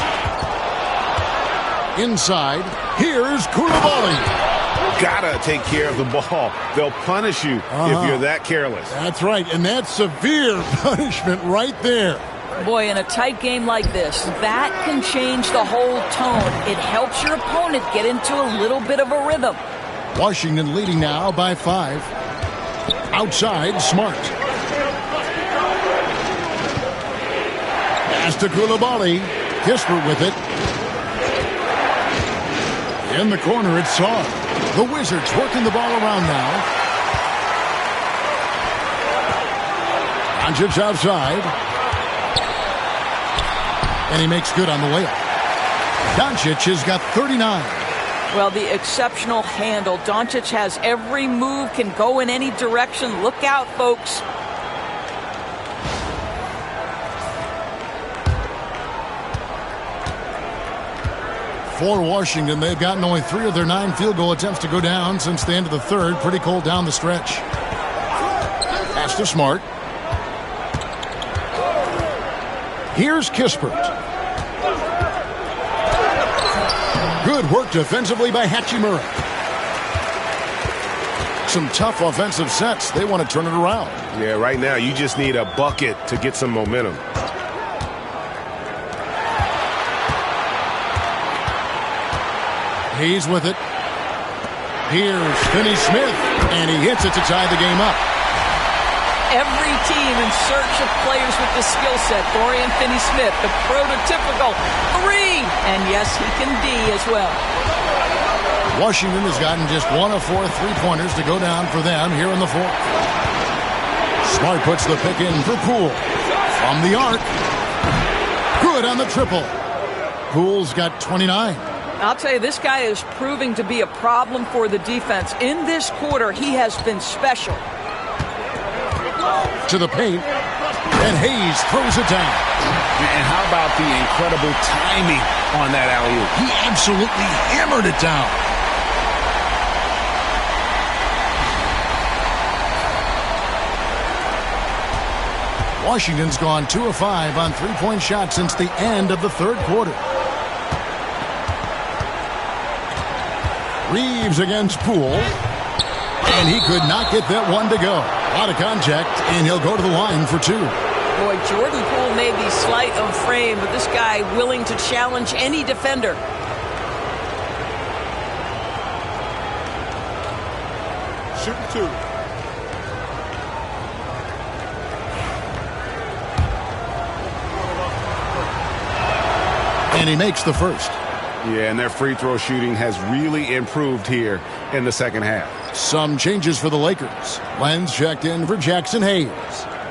Inside, here's Koulibaly. Gotta take care of the ball. They'll punish you if you're that careless. That's right, and that's severe punishment right there. Boy, in a tight game like this, that can change the whole tone. It helps your opponent get into a little bit of a rhythm. Washington leading now by 5. Outside, Smart. Pass to Koulibaly. Kispert with it. In the corner, it's Saw. The Wizards working the ball around now. Doncic outside. And he makes good on the layup. Doncic has got 39. Well, the exceptional handle. Doncic has every move, can go in any direction. Look out, folks. For Washington, they've gotten only 3 of their 9 field goal attempts to go down since the end of the 3rd. Pretty cold down the stretch. Pass to Smart. Here's Kispert. Good work defensively by Hachimura. some tough offensive sets. They want to turn it around. Yeah, right now you just need a bucket to get some momentum. He's with it. Here's Finney Smith, and he hits it to tie the game up. Every team in search of players with the skill set. Dorian Finney-Smith, the prototypical three. And yes, he can D as well. Washington has gotten just 1 of 4 3-pointers to go down for them here in the fourth. Smart puts the pick in for Poole. From the arc. Good on the triple. Poole's got 29. I'll tell you, this guy is proving to be a problem for the defense. In this quarter, he has been special. To the paint, and Hayes throws it down. And how about the incredible timing on that alley-oop? He absolutely hammered it down. Washington's gone 2 of 5 on three-point shots since the end of the third quarter. Reeves against Poole, and he could not get that one to go. A lot of contact, and he'll go to the line for 2. Boy, Jordan Poole may be slight of frame, but this guy willing to challenge any defender. Shooting 2. And he makes the first. Yeah, and their free throw shooting has really improved here in the second half. Some changes for the Lakers. Lenz checked in for Jackson Hayes.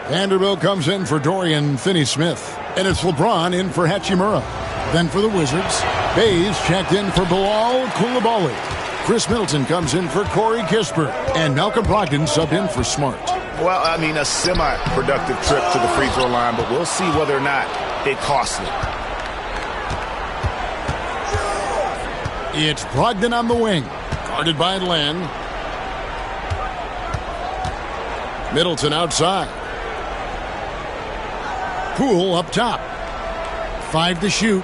Vanderbilt comes in for Dorian Finney-Smith. And it's LeBron in for Hachimura. Then for the Wizards, Bays checked in for Bilal Coulibaly. Chris Middleton comes in for Corey Kispert. And Malcolm Brogdon subbed in for Smart. Well, I mean, a semi-productive trip to the free throw line, but we'll see whether or not it costs them. It's Brogdon on the wing, guarded by Len. Middleton outside. Poole up top. 5 to shoot.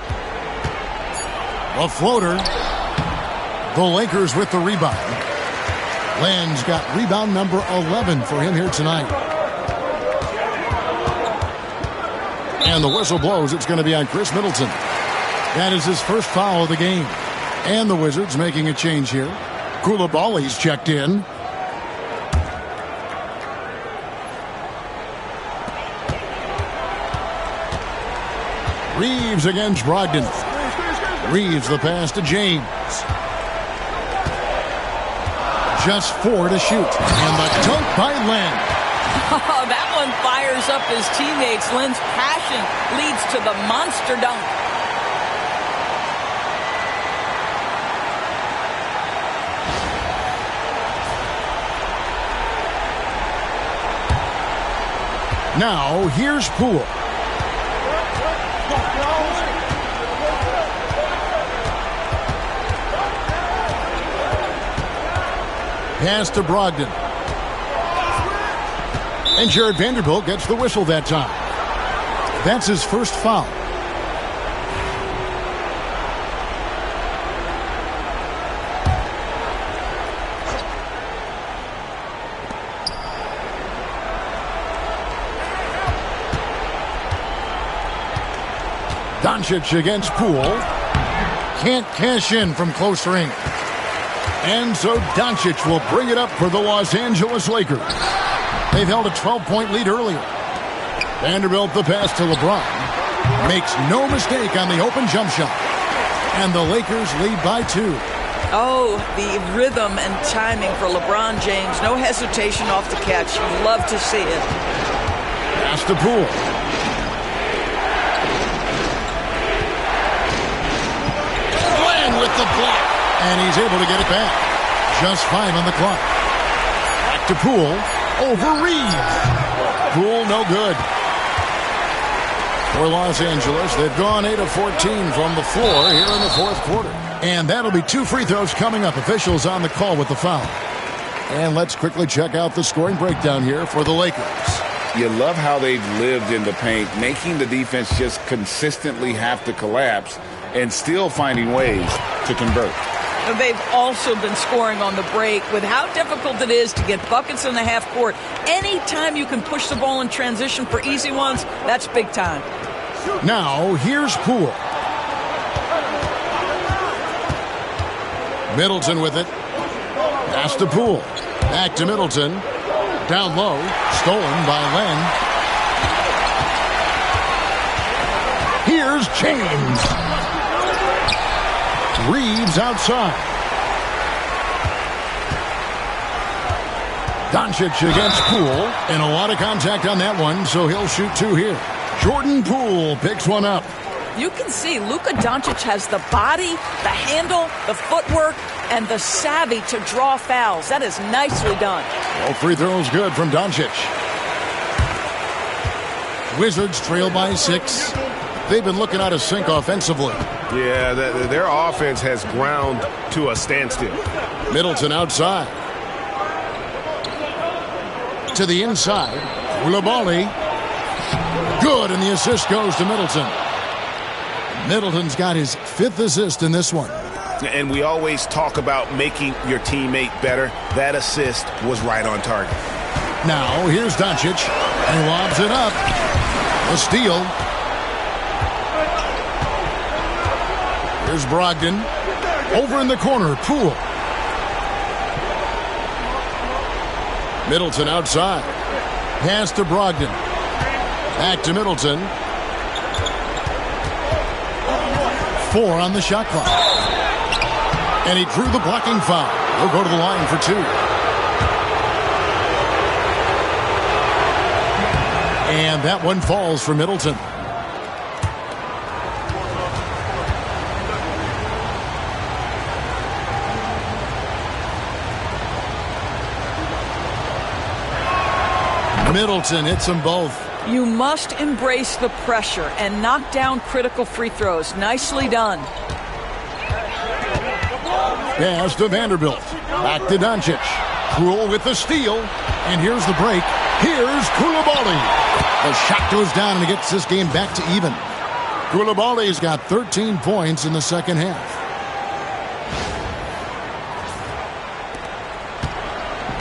A floater. The Lakers with the rebound. Len's got rebound number 11 for him here tonight. And the whistle blows. It's going to be on Chris Middleton. That is his first foul of the game. And the Wizards making a change here. Coulibaly's checked in. Reeves against Brogdon. Reeves the pass to James. Just 4 to shoot. And the dunk by Len. Oh, that one fires up his teammates. Len's passion leads to the monster dunk. Now, here's Poole. Pass to Brogdon. And Jared Vanderbilt gets the whistle that time. That's his first foul. Doncic against Poole. Can't cash in from close range. And so Doncic will bring it up for the Los Angeles Lakers. They've held a 12-point lead earlier. Vanderbilt the pass to LeBron. Makes no mistake on the open jump shot. And the Lakers lead by 2. Oh, the rhythm and timing for LeBron James. No hesitation off the catch. You love to see it. Pass to Poole. With the block, and he's able to get it back. Just 5 on the clock. Back to Poole. Over Reeves. Poole no good. For Los Angeles, they've gone 8 of 14 from the floor here in the fourth quarter. And that'll be 2 free throws coming up. Officials on the call with the foul. And let's quickly check out the scoring breakdown here for the Lakers. You love how they've lived in the paint, making the defense just consistently have to collapse and still finding ways to convert. They've also been scoring on the break. With how difficult it is to get buckets in the half court, anytime you can push the ball in transition for easy ones, that's big time. Now, here's Poole. Middleton with it. Pass to Poole. Back to Middleton. Down low. Stolen by Len. Here's James. Reeves outside. Doncic against Poole. And a lot of contact on that one, so he'll shoot 2 here. Jordan Poole picks one up. You can see Luka Doncic has the body, the handle, the footwork, and the savvy to draw fouls. That is nicely done. All free throws good from Doncic. Wizards trail by 6. They've been looking out of sync offensively. Yeah, their offense has ground to a standstill. Middleton outside. To the inside. Koulibaly. Good, and the assist goes to Middleton. Middleton's got his 5th assist in this one. And we always talk about making your teammate better. That assist was right on target. Now, here's Doncic. And lobs it up. A steal. Here's Brogdon. Over in the corner, Poole. Middleton outside. Pass to Brogdon. Back to Middleton. 4 on the shot clock. And he drew the blocking foul. He'll go to the line for 2. And that one falls for Middleton. Middleton hits them both. You must embrace the pressure and knock down critical free throws. Nicely done. Pass to Vanderbilt. Back to Doncic. Poole with the steal. And here's the break. Here's Koulibaly. The shot goes down and he gets this game back to even. Koulibaly's got 13 points in the second half.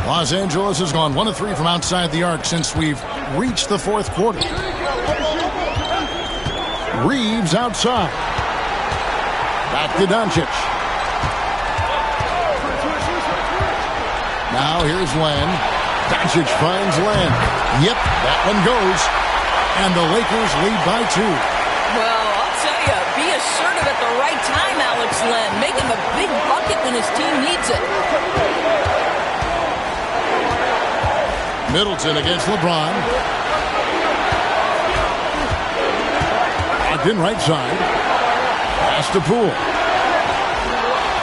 Los Angeles has gone 1 of 3 from outside the arc since we've reached the 4th quarter. Reeves outside. Back to Doncic. Now here's Len. Doncic finds Len. Yep, that one goes. And the Lakers lead by 2. Well, I'll tell you, be assertive at the right time, Alex Len. Making a big bucket when his team needs it. Middleton against LeBron. Locked in right side. Pass to Poole.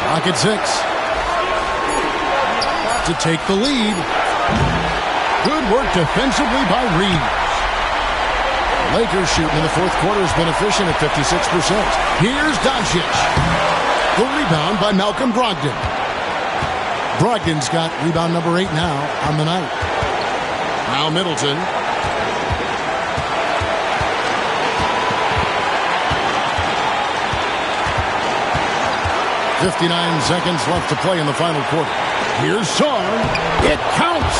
Rocket 6. To take the lead. Good work defensively by Reeves. Lakers shooting in the 4th quarter has been efficient at 56%. Here's Doncic. The rebound by Malcolm Brogdon. Brogdon's got rebound number 8 now on the night. Now Middleton. .59 seconds left to play in the final quarter. Here's Sarr. It counts.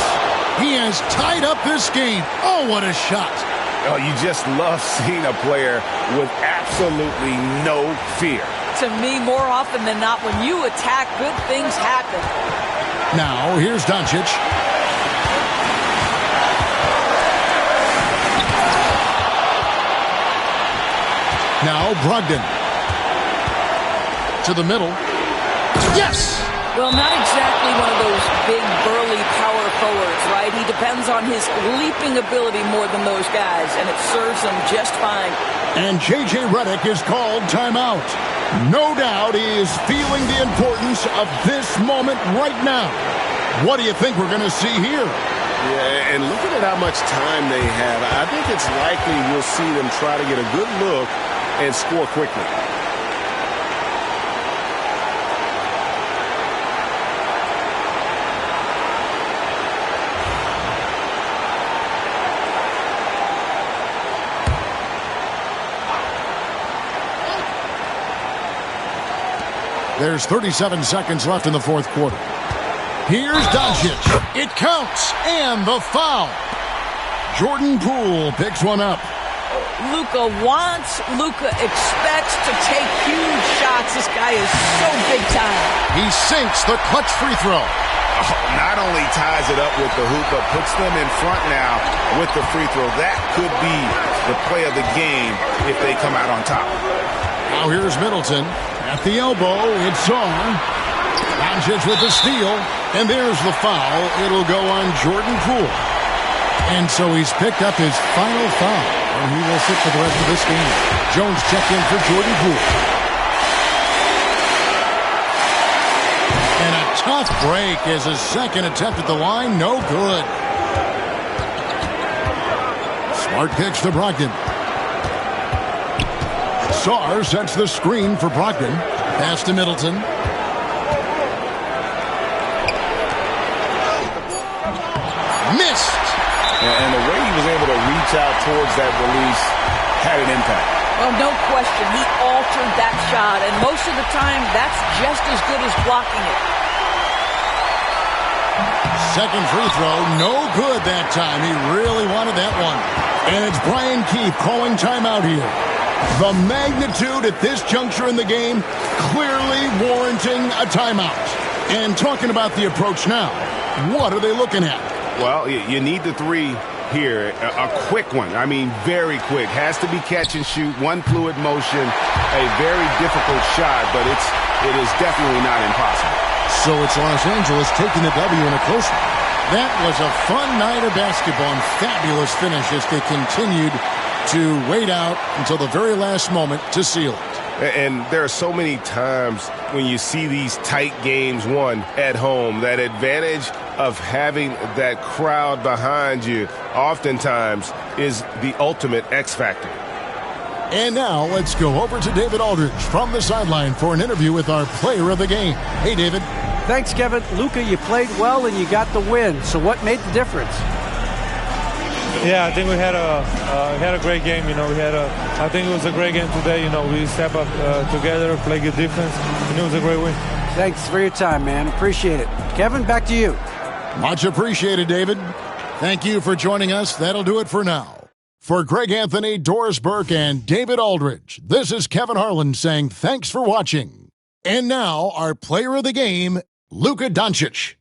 He has tied up this game. Oh, what a shot. Oh, you just love seeing a player with absolutely no fear. To me, more often than not, when you attack, good things happen. Now, here's Doncic. Now Brogdon. To the middle. Yes! Well, not exactly one of those big, burly power forwards, right? He depends on his leaping ability more than those guys, and it serves him just fine. And J.J. Redick is called timeout. No doubt he is feeling the importance of this moment right now. What do you think we're going to see here? Yeah, and looking at how much time they have, I think it's likely we'll see them try to get a good look and score quickly. There's 37 seconds left in the fourth quarter. Here's Doncic. It counts, and the foul. Jordan Poole picks one up. Luka expects to take huge shots. This guy is so big time. He sinks the clutch free throw. Not only ties it up with the hoop, but puts them in front now with the free throw. That could be the play of the game if they come out on top. Now here's Middleton at the elbow. It's on. Doncic with the steal, and there's the foul. It'll go on Jordan Poole. And so he's picked up his final foul, and he will sit for the rest of this game. Jones checked in for Jordan Poole. And a tough break as his second attempt at the line. No good. Smart pitch to Brogdon. Sarr sets the screen for Brogdon. Pass to Middleton. Missed. And the way he was able to reach out towards that release had an impact. Well, no question. He altered that shot, and most of the time, that's just as good as blocking it. Second free throw, no good that time. He really wanted that one. And it's Brian Keefe calling timeout here. The magnitude at this juncture in the game clearly warranting a timeout. And talking about the approach now, what are they looking at? Well, you need the three here, a quick one. I mean, very quick. Has to be catch and shoot, one fluid motion, a very difficult shot, but it is definitely not impossible. So it's Los Angeles taking the W in a close one. That was a fun night of basketball and fabulous finish as they continued to wait out until the very last moment to seal it. And there are so many times when you see these tight games won at home, that advantage of having that crowd behind you oftentimes is the ultimate X factor. And now let's go over to David Aldridge from the sideline for an interview with our player of the game. Hey, David. Thanks, Kevin. Luka, you played well and you got the win. So what made the difference? Yeah, I think we had a great game. I think it was a great game today. We step up together, play good defense, and it was a great win. Thanks for your time, man. Appreciate it. Kevin, back to you. Much appreciated, David. Thank you for joining us. That'll do it for now. For Greg Anthony, Doris Burke, and David Aldridge, this is Kevin Harlan saying thanks for watching. And now, our player of the game, Luka Doncic.